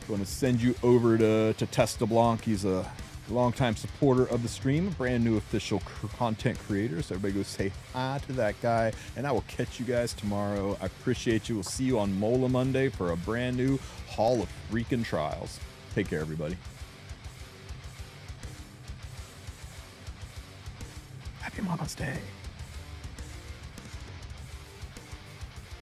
to send you over to Testa Blanc. He's a longtime supporter of the stream, a brand new official content creator. So everybody go say hi to that guy, and I will catch you guys tomorrow. I appreciate you. We'll see you on Mola Monday for a brand new Hall of Freaking Trials. Take care, everybody. Happy Mama's Day.